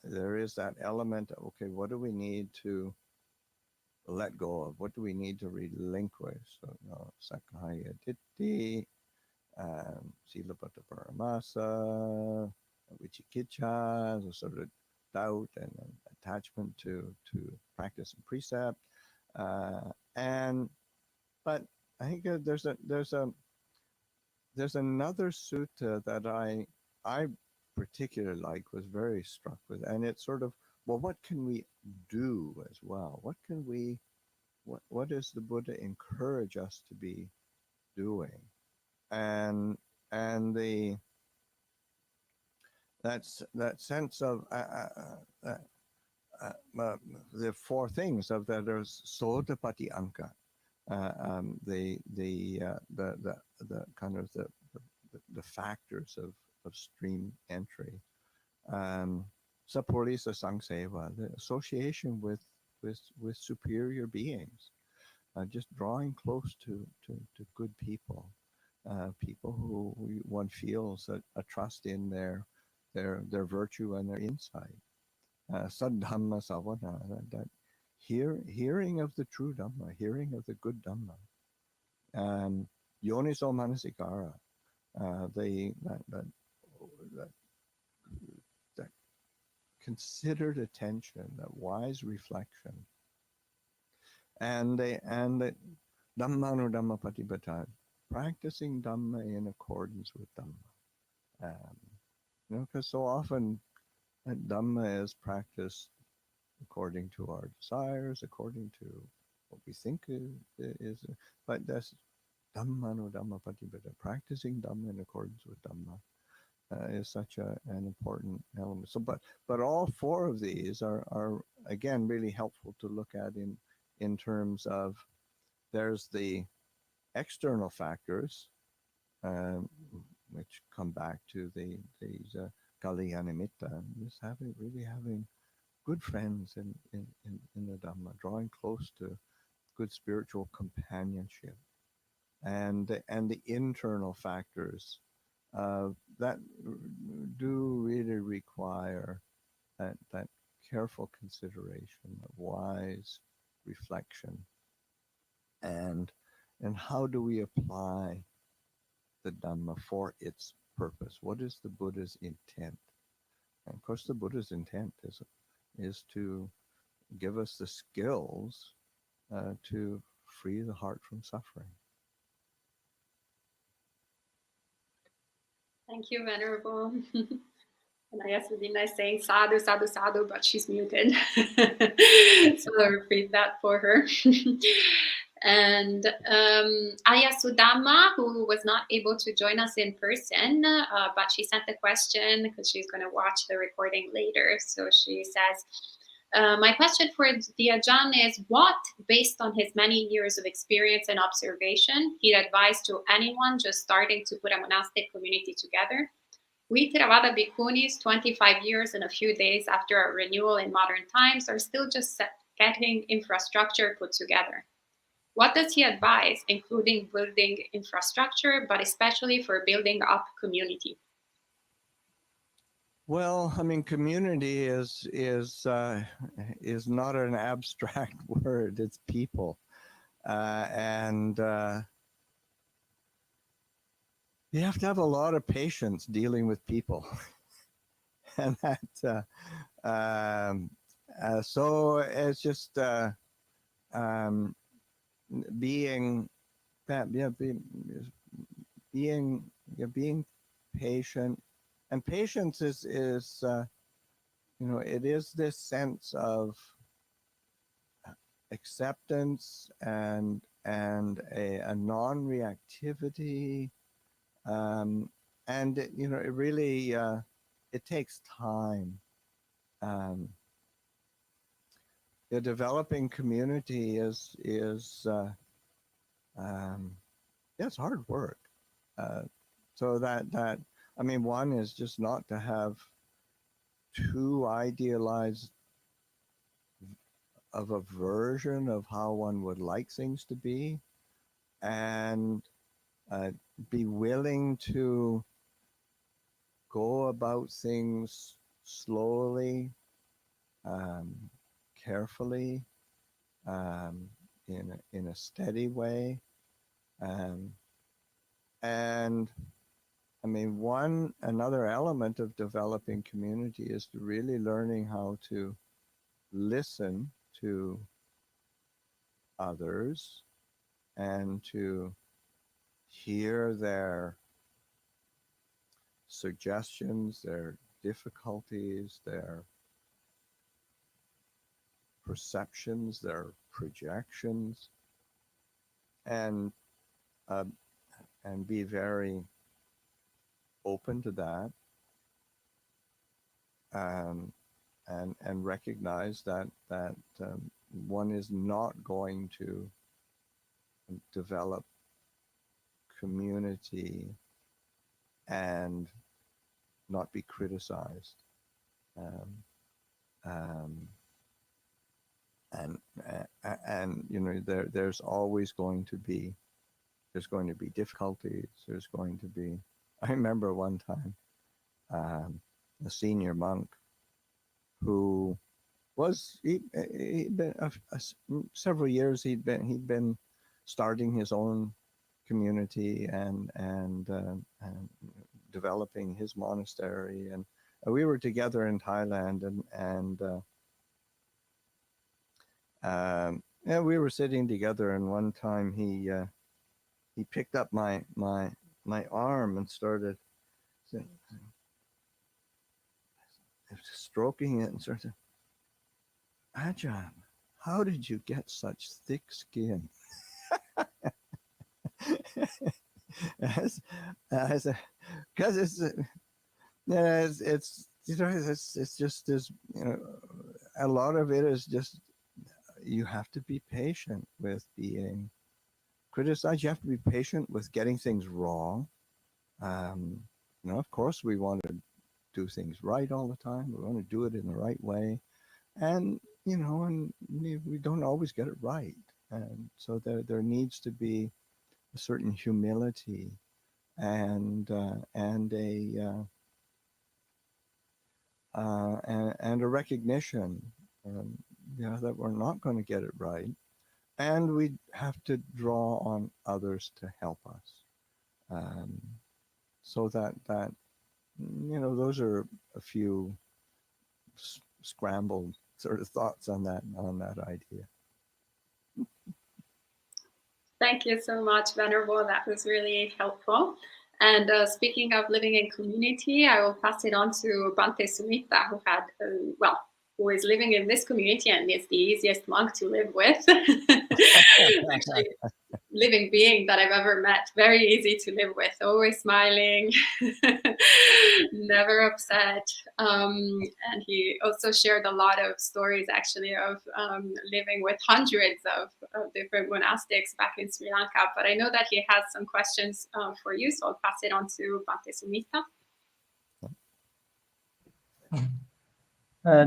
there is that element of, okay, what do we need to let go of? What do we need to relinquish? So, Sakaya Ditti, Silapata Paramasa, Vichikicha, so sort of doubt and attachment to practice and precept, but I think there's another sutta that I particularly like, was very struck with, and it's sort of, well, what can we do as well? What does the Buddha encourage us to be doing? And that sense of the four things of that, there's Sotapati Anka, the kind of the factors of stream entry, Sapurisa Sangseva, the association with superior beings, just drawing close to good people, people who one feels a trust in their virtue and their insight. Saddhamma savana, that hearing of the true Dhamma, hearing of the good Dhamma. Yoniso manasikara, that considered attention, that wise reflection, and the Dhammanu Dhamma Patibhata, practicing Dhamma in accordance with Dhamma. Because so often Dhamma is practiced according to our desires, according to what we think is, but that's Dhammanu Dhamma Patibhata, practicing Dhamma in accordance with Dhamma. Is such an important element. So, but all four of these are again really helpful to look at in terms of, there's the external factors, which come back to these Kalyanamitta, just really having good friends in the Dhamma, drawing close to good spiritual companionship, and the internal factors that do really require that careful consideration, of wise reflection, and how do we apply the Dhamma for its purpose? What is the Buddha's intent? And of course, the Buddha's intent is to give us the skills to free the heart from suffering. Thank you, Venerable. And I guess it would be nice saying sadhu, sadhu, sadhu, but she's muted. So I'll repeat that for her. And Aya Sudama, who was not able to join us in person, but she sent a question because she's going to watch the recording later. So she says, my question for the Ajahn is, what, based on his many years of experience and observation, he'd advise to anyone just starting to put a monastic community together? We Theravada Bhikkhunis, 25 years and a few days after our renewal in modern times, are still just getting infrastructure put together. What does he advise, including building infrastructure, but especially for building up community? Well, I mean, community is not an abstract word. It's people, and you have to have a lot of patience dealing with people, and that. So it's just being patient, and patience is it is this sense of acceptance and a non-reactivity, and it really it takes time. The developing community is it's hard work. So that I mean, one is just not to have too idealized of a version of how one would like things to be, and be willing to go about things slowly, carefully, in a steady way, and I mean, another element of developing community is to really learning how to listen to others and to hear their suggestions, their difficulties, their perceptions, their projections, and be very open to that, and recognize that one is not going to develop community and not be criticized, and there's always going to be difficulties. There's going to be. I remember one time a senior monk who was he'd been several years he'd been starting his own community and developing his monastery, and we were together in Thailand, and we were sitting together, and one time he picked up my arm and started stroking it and started, "Ajahn, how did you get such thick skin?" Because it's just this, a lot of it is just, you have to be patient with being criticized. You have to be patient with getting things wrong. Of course, we want to do things right all the time. We want to do it in the right way, and and we don't always get it right. And so there needs to be a certain humility and a recognition, that we're not going to get it right, and we have to draw on others to help us. So that those are a few scrambled sort of thoughts on that idea. Thank you so much, Venerable. That was really helpful. And speaking of living in community, I will pass it on to Bhante Sumita, who is living in this community and is the easiest monk to live with. Actually, living being that I've ever met. Very easy to live with, always smiling, never upset. And he also shared a lot of stories, actually, of living with hundreds of different monastics back in Sri Lanka. But I know that he has some questions for you, so I'll pass it on to Bhante Sumita.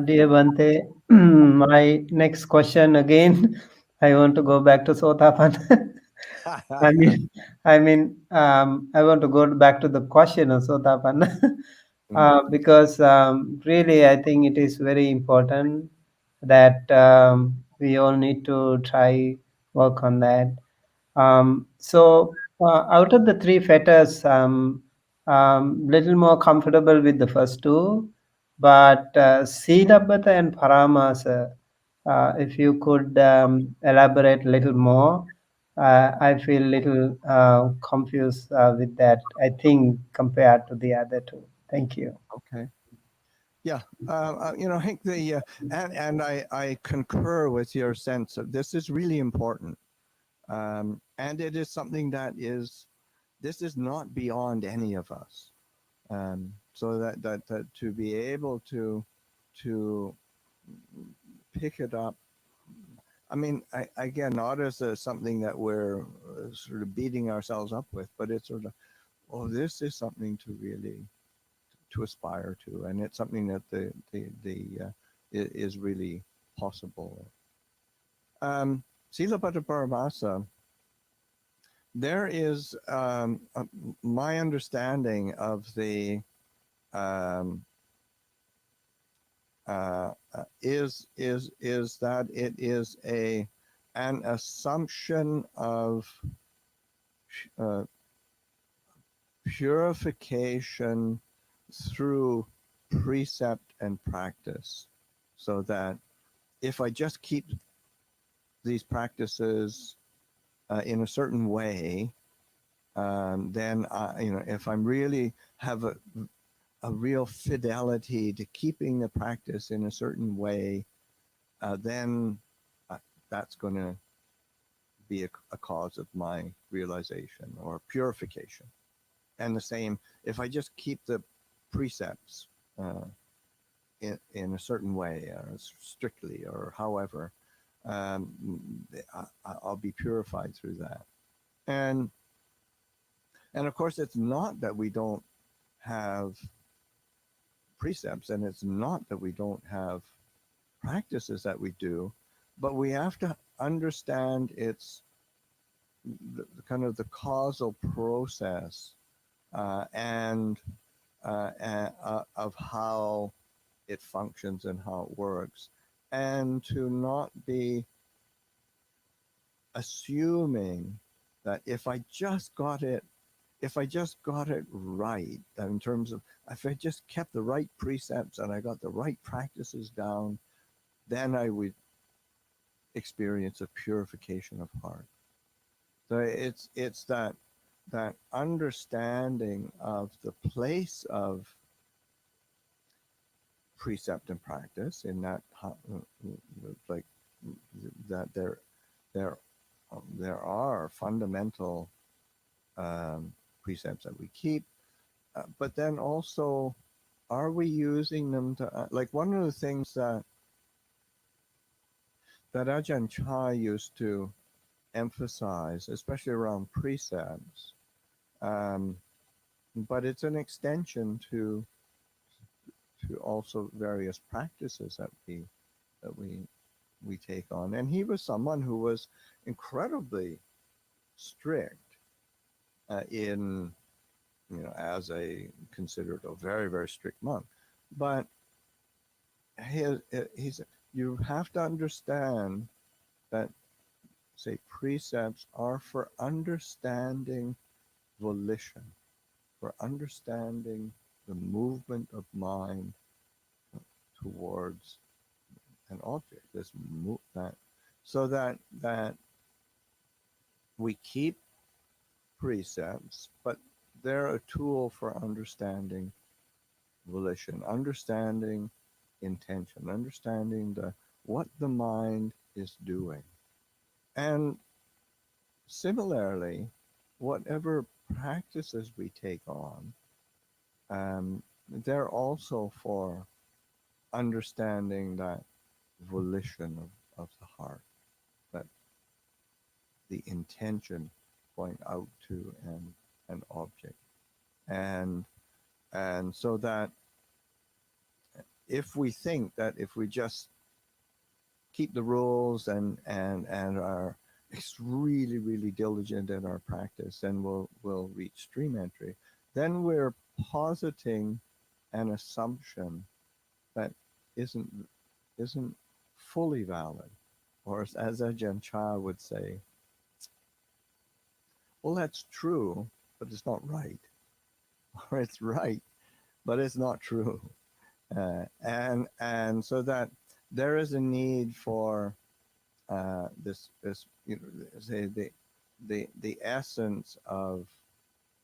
Dear Bhante, my next question again, I want to go back to Sotapanna. I want to go back to the question of Sotapanna because really I think it is very important that we all need to try work on that. So out of the three fetters, little more comfortable with the first two, but Silabbata and Paramasa, if you could elaborate a little more. I feel a little confused with that, I think, compared to the other two. Thank you. Okay. Yeah. Hank, and I concur with your sense of this is really important. And it is something this is not beyond any of us. So that to be able to pick it up. I mean, again, not as something that we're sort of beating ourselves up with, but it's sort of, oh, this is something to really to aspire to, and it's something that is really possible. Silabbata Paramasa, there is my understanding of the is that it is an assumption of purification through precept and practice, so that if I just keep these practices in a certain way, then if I'm really have a real fidelity to keeping the practice in a certain way, then that's going to be a cause of my realization or purification. And the same, if I just keep the precepts in a certain way, strictly or however, I'll be purified through that. And of course, it's not that we don't have precepts, and it's not that we don't have practices that we do, but we have to understand it's the kind of the causal process and of how it functions and how it works, and to not be assuming that if I just got it right, in terms of if I just kept the right precepts and I got the right practices down, then I would experience a purification of heart. So it's that understanding of the place of precept and practice in that, like that there are fundamental precepts that we keep, but then also, are we using them to like one of the things that Ajahn Chah used to emphasize, especially around precepts, but it's an extension to also various practices that we take on. And he was someone who was incredibly strict in, as considered a very, very strict monk. But he's you have to understand that, say, precepts are for understanding volition, for understanding the movement of mind towards an object. So that we keep precepts, but they're a tool for understanding volition, understanding intention, understanding what the mind is doing. And similarly, whatever practices we take on, they're also for understanding that volition of the heart, that the intention going out to an object. And so that if we think that if we just keep the rules and are really, really diligent in our practice, then we'll reach stream entry. Then we're positing an assumption that isn't fully valid, or as Ajahn Chah would say, well, that's true, but it's not right, or it's right, but it's not true, and so that there is a need for this you know, say the essence of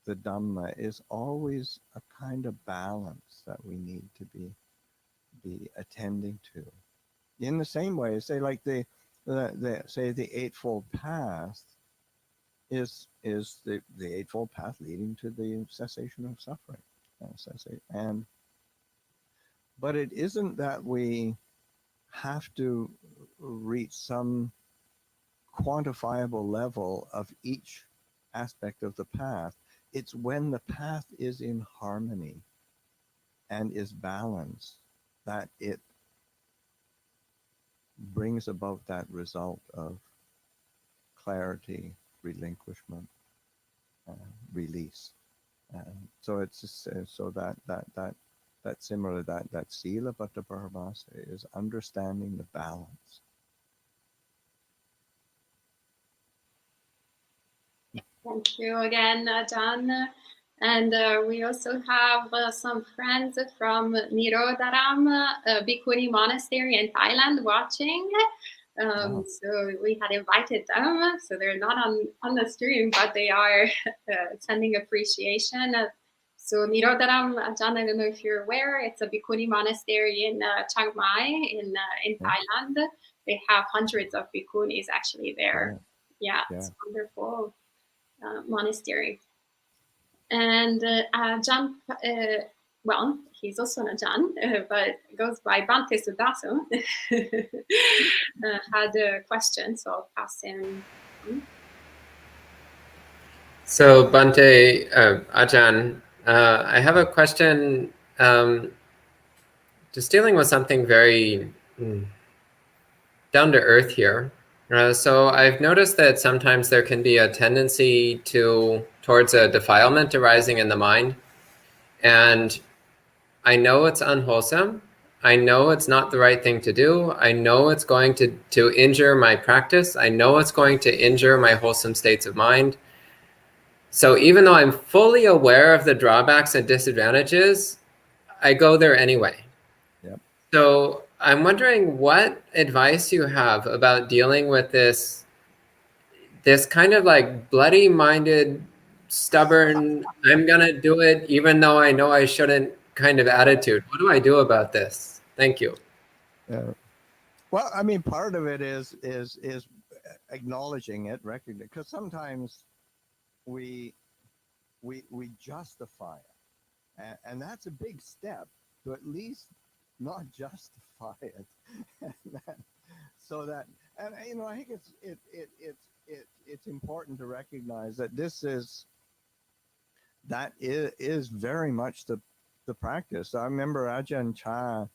the Dhamma is always a kind of balance that we need to be attending to. In the same way, say like the Eightfold Path is the Eightfold Path leading to the cessation of suffering, but it isn't that we have to reach some quantifiable level of each aspect of the path. It's when the path is in harmony and is balanced that it brings about that result of clarity, relinquishment, release. So it's just, so that similar that sila bhatta paramasa is understanding the balance. Thank you again, Ajahn. And we also have some friends from Nirodharam Bhikkhuni Monastery in Thailand watching. Wow. So we had invited them. So they're not on the stream, but they are sending appreciation. So Nirodharam, Ajahn, I don't know if you're aware, it's a Bhikkhuni monastery in Chiang Mai in Thailand. They have hundreds of bhikkhunis actually there. Yeah, it's wonderful monastery. And Ajahn, well, he's also an Ajahn, but goes by Bhante Sudaso, had a question, so I'll pass him on. So Bhante, Ajahn, I have a question, just dealing with something very down to earth here. So I've noticed that sometimes there can be a tendency towards a defilement arising in the mind. And I know it's unwholesome. I know it's not the right thing to do. I know it's going to injure my practice. I know it's going to injure my wholesome states of mind. So even though I'm fully aware of the drawbacks and disadvantages, I go there anyway. Yep. So I'm wondering what advice you have about dealing with this kind of like bloody-minded, stubborn, I'm gonna do it even though I know I shouldn't kind of attitude. What do I do about this? Thank you. Well, I mean, part of it is acknowledging it, recognizing, because sometimes we justify it, and that's a big step to at least not justify it. So that, and you know, I think it's important to recognize that that is very much the practice. I remember Ajahn Chah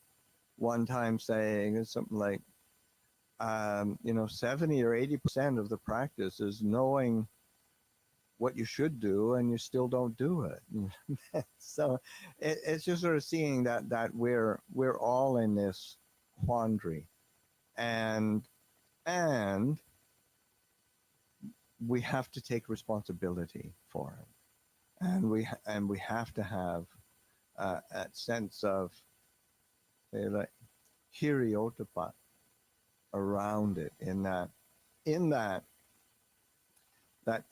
one time saying something like, 70 or 80% of the practice is knowing what you should do and you still don't do it. So it's just sort of seeing that we're all in this quandary, and we have to take responsibility for it, and we have to have a sense of like hiriyottapa around it, in that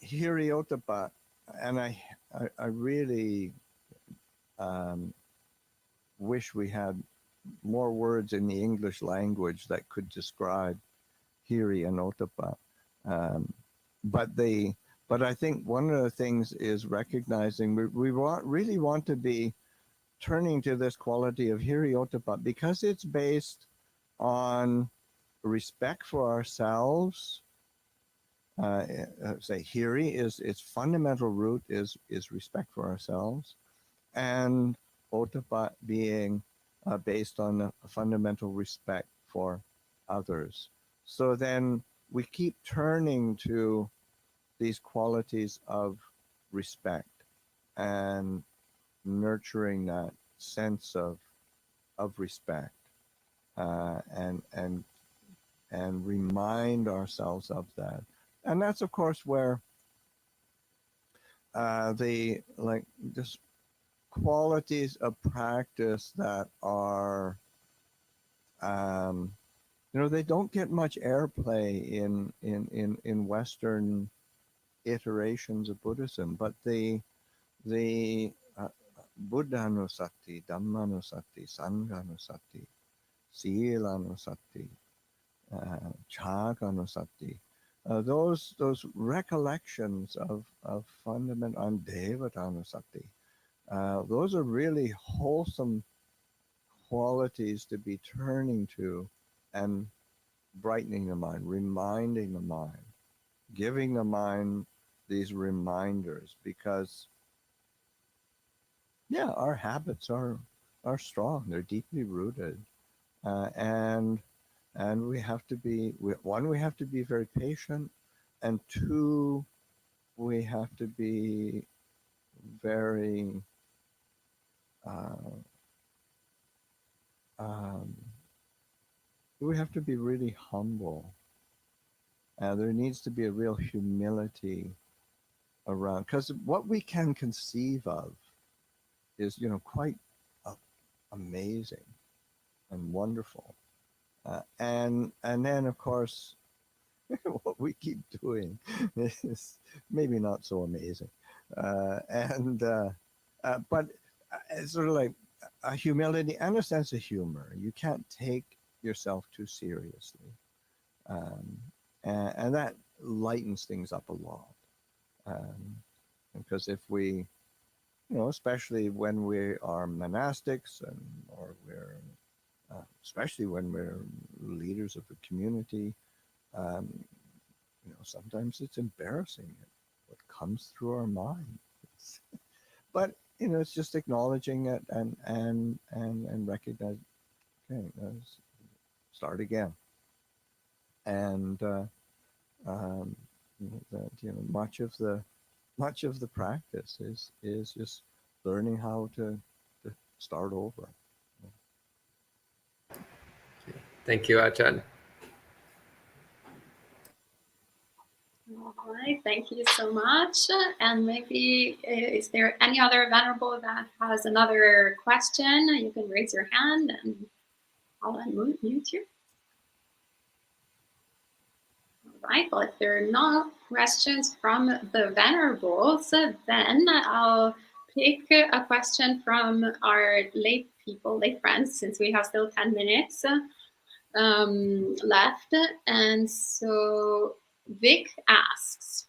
hiriyottapa, and I really wish we had more words in the English language that could describe hiri and ottapa, but I think one of the things is recognizing we really want to be turning to this quality of hiriyottapa, because it's based on respect for ourselves. Say hiri is its fundamental root is respect for ourselves, and ottapa being based on a fundamental respect for others. So then we keep turning to these qualities of respect and nurturing that sense of respect, and remind ourselves of that. And that's of course where the just qualities of practice that are they don't get much airplay in Western iterations of Buddhism, but the Buddhanusati, Dhammanusati, Sanghanusati, Silanusati, Chaganusati, those recollections of fundamental, and Devatanusati, those are really wholesome qualities to be turning to and brightening the mind, reminding the mind, giving the mind these reminders, because our habits are strong, they're deeply rooted, and we have to be, one, we have to be very patient, and two, we have to be very we have to be really humble. There needs to be a real humility around, because what we can conceive of is quite amazing and wonderful, and then of course what we keep doing is maybe not so amazing, but it's sort of like a humility and a sense of humor. You can't take yourself too seriously, and that lightens things up a lot, because if we, especially when we are monastics, or we're especially when we're leaders of a community, sometimes it's embarrassing what comes through our minds. But it's just acknowledging it and recognize, okay, let's start again. And that much of the practice is just learning how to start over. Thank you, Ajahn. All right, thank you so much. And maybe, is there any other Venerable that has another question? You can raise your hand and I'll unmute you. All right, well, if there are no questions from the Venerables, then I'll pick a question from our lay friends, since we have still 10 minutes left. And so Vic asks,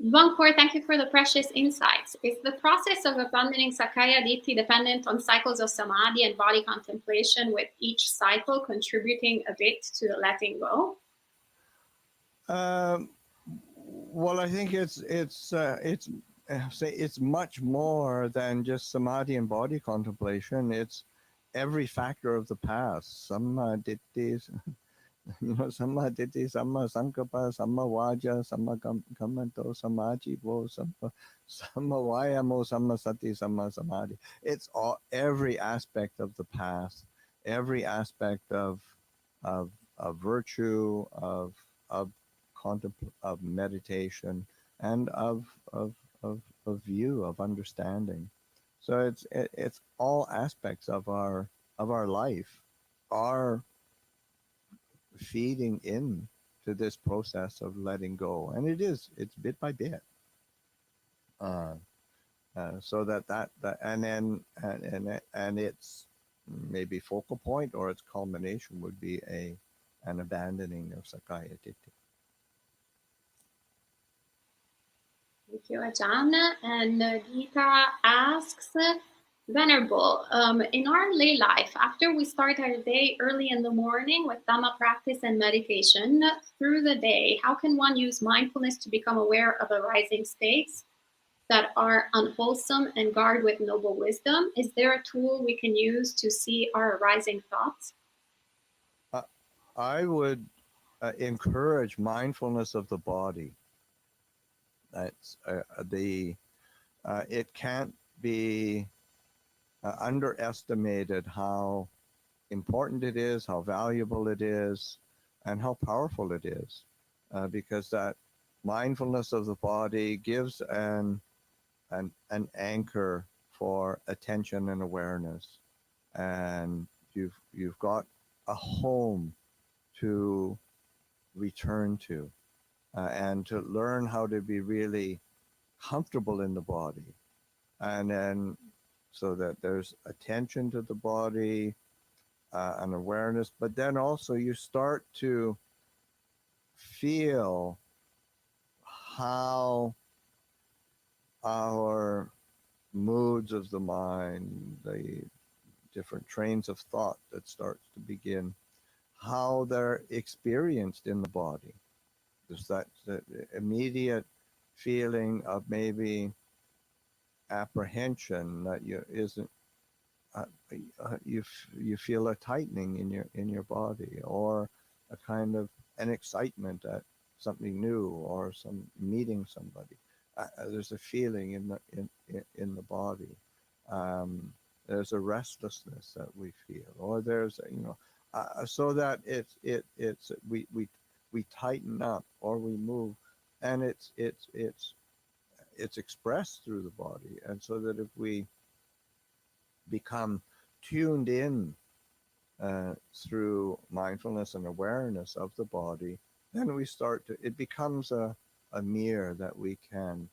Luangpur, thank you for the precious insights. Is the process of abandoning Sakaya Ditti dependent on cycles of samadhi and body contemplation, with each cycle contributing a bit to letting go? Well, I think it's much more than just samadhi and body contemplation. It's every factor of the past. Samma ditti, samma ditti, samma sankappa, samma vaja, samma kammanto, samma jivo, samma vayamo, samma sati, samma samadhi. It's every aspect of the past, every aspect of virtue, of meditation, and of view, of understanding. So it's all aspects of our life are feeding in to this process of letting go, and it's bit by bit. So that and then and its maybe focal point or its culmination would be an abandoning of Sakaya Ditti. Thank you, Ajahn. And Geeta asks, Venerable, in our lay life, after we start our day early in the morning with Dhamma practice and meditation, through the day, how can one use mindfulness to become aware of arising states that are unwholesome and guard with noble wisdom? Is there a tool we can use to see our arising thoughts? I would encourage mindfulness of the body. That's it can't be underestimated how important it is, how valuable it is, and how powerful it is, because that mindfulness of the body gives an anchor for attention and awareness, and you've got a home to return to, and to learn how to be really comfortable in the body, and then so that there's attention to the body, an awareness, but then also you start to feel how our moods of the mind, the different trains of thought that starts to begin, how they're experienced in the body. There's that immediate feeling of maybe apprehension that you feel a tightening in your body, or a kind of an excitement at something new, or some meeting somebody. There's a feeling in the body. There's a restlessness that we feel, or there's so that it's we tighten up or we move, and it's expressed through the body, and so that if we become tuned in through mindfulness and awareness of the body, then we start to, it becomes a mirror that we can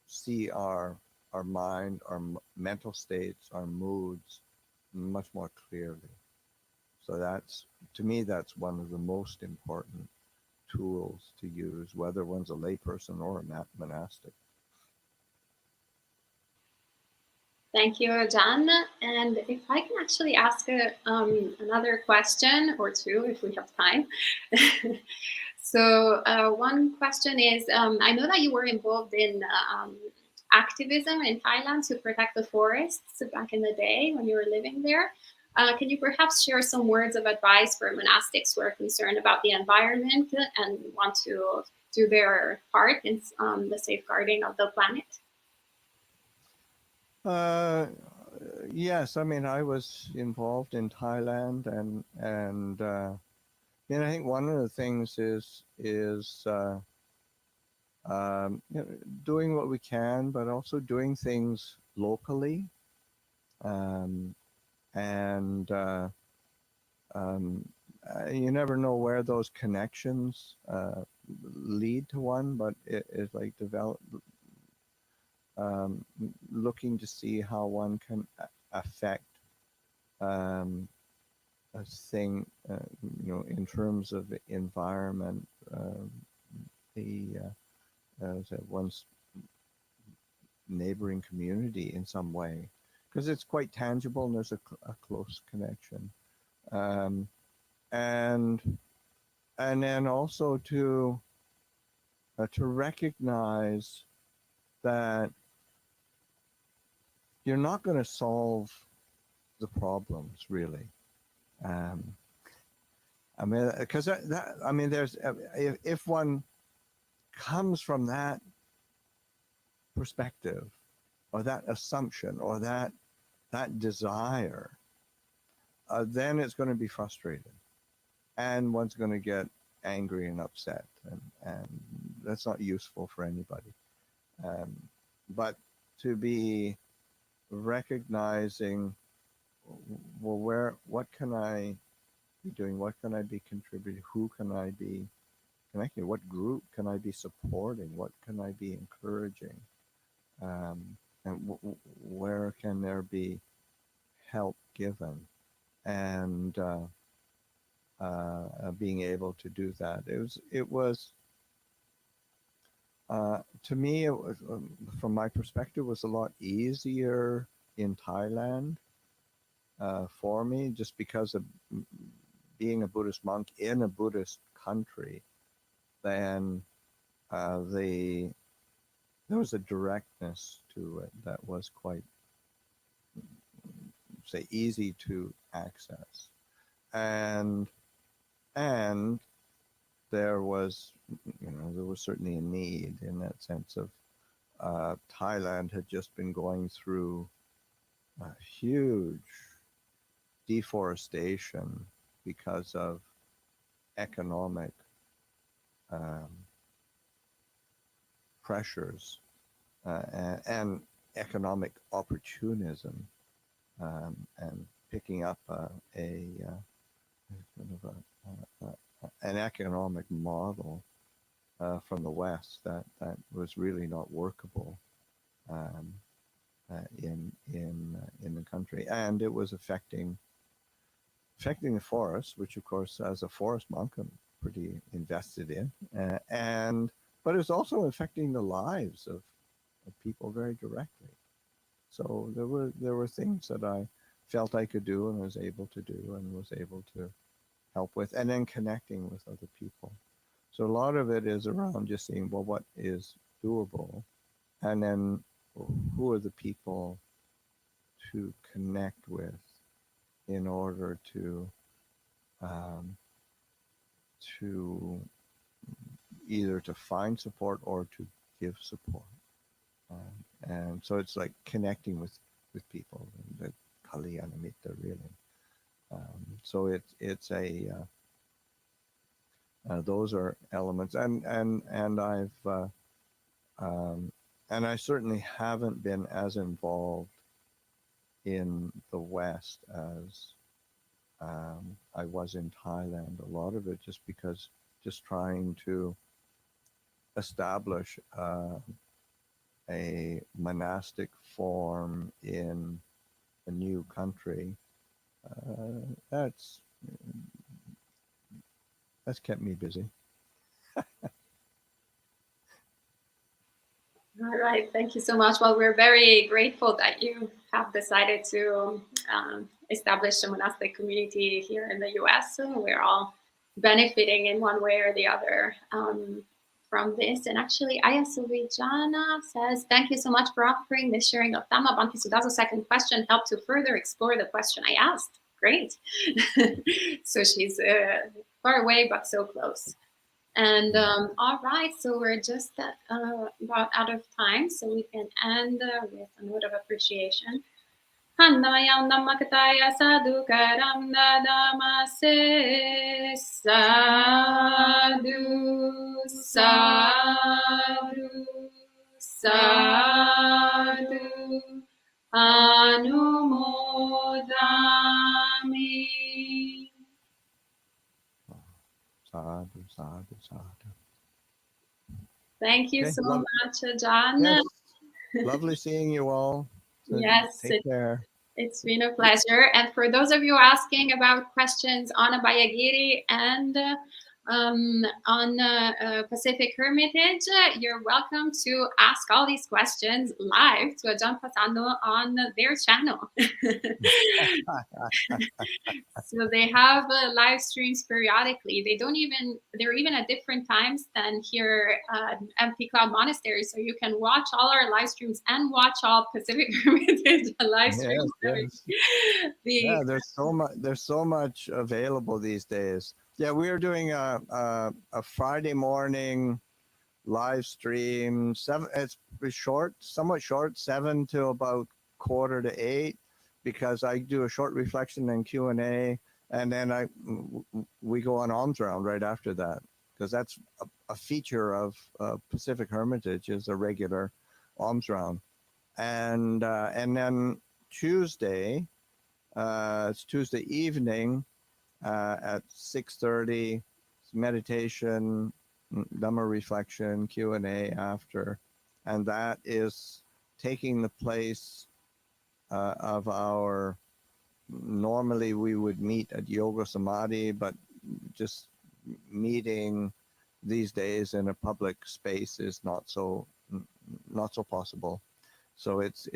see our mind, our mental states, our moods much more clearly. So that's, to me, that's one of the most important tools to use, whether one's a layperson or a monastic. Thank you, Ajahn. And if I can actually ask another question or two, if we have time. So one question is, I know that you were involved in activism in Thailand to protect the forests back in the day when you were living there. Can you perhaps share some words of advice for monastics who are concerned about the environment and want to do their part in the safeguarding of the planet? Yes, I mean, I was involved in Thailand, and I think one of the things is doing what we can, but also doing things locally, and you never know where those connections lead to one, but it's like looking to see how one can affect a thing, in terms of the environment, one's neighboring community in some way, because it's quite tangible and there's a close connection, and then also to recognize that you're not going to solve the problems, really. I mean, because there's if one comes from that perspective, or that assumption, or that desire, then it's going to be frustrated, and one's going to get angry and upset, and that's not useful for anybody. But to be recognizing, well, what can I be doing? What can I be contributing? Who can I be connecting? What group can I be supporting? What can I be encouraging? And where can there be help given? And being able to do that. It was to me, it was, from my perspective, was a lot easier in Thailand for me, just because of being a Buddhist monk in a Buddhist country. Then there was a directness to it that was quite, say, easy to access. and there was, there was certainly a need in that sense of Thailand had just been going through a huge deforestation because of economic pressures and economic opportunism, and picking up an economic model from the West that was really not workable in the country, and it was affecting the forests, which of course, as a forest monk, I'm pretty invested in, but it's also affecting the lives of people very directly. So there were things that I felt I could do and was able to do and was able to help with, and then connecting with other people. So a lot of it is around just seeing, well, what is doable, and then who are the people to connect with in order to either to find support or to give support. And so it's like connecting with people, the Kalyanamitta, really. So it's a those are elements, and I've and I certainly haven't been as involved in the West as I was in Thailand. A lot of it just because just trying to establish a monastic form in a new country. That's kept me busy. All right, thank you so much. Well, we're very grateful that you have decided to establish a monastic community here in the US. So we're all benefiting in one way or the other from this. And actually, Ayasuvijana says, thank you so much for offering this sharing of Dhamma. Bhante Sudha's second question helped to further explore the question I asked. Great. So she's far away, but so close. And all right, so we're just about out of time, so we can end with a note of appreciation. Hanayam namakataya sadhukaram dadamase sadhu sadhu sadhu anumodami. Sadhu, sadhu, sadhu. Thank you so much, Ajahn. Yes. Lovely seeing you all. So yes, take care. It's been a pleasure. And for those of you asking about questions on Abhayagiri and on Pacific Hermitage, you're welcome to ask all these questions live to Ajahn Pasanno on their channel. So they have live streams periodically. They're even at different times than here at Empty Cloud Monastery. So you can watch all our live streams and watch all Pacific Hermitage live streams. Yes. Yeah, there's so much available these days. Yeah, we are doing a Friday morning live stream. It's short, somewhat short, 7 to about 7:45, because I do a short reflection and Q&A, and then we go on alms round right after that, because that's a feature of Pacific Hermitage is a regular alms round, and then Tuesday, it's Tuesday evening at 6:30, meditation, Dhamma reflection, Q&A after, and that is taking the place of our, normally we would meet at Yoga Samadhi, but just meeting these days in a public space is not so possible. So it's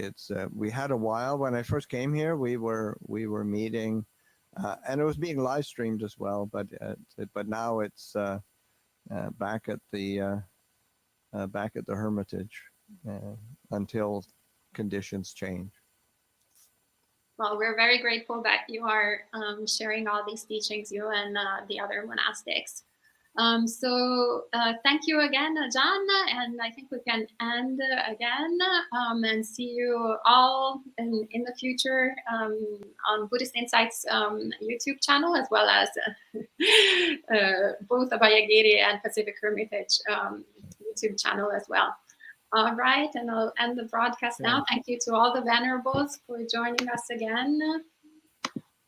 we had a while when I first came here, we were meeting, and it was being live streamed as well, but now it's back at the Hermitage until conditions change. Well, we're very grateful that you are sharing all these teachings, you and the other monastics. So thank you again, Ajahn, and I think we can end again and see you all in the future on Buddhist Insights YouTube channel, as well as both Abhayagiri and Pacific Hermitage YouTube channel as well. All right, and I'll end the broadcast now. Thank you to all the Venerables for joining us again.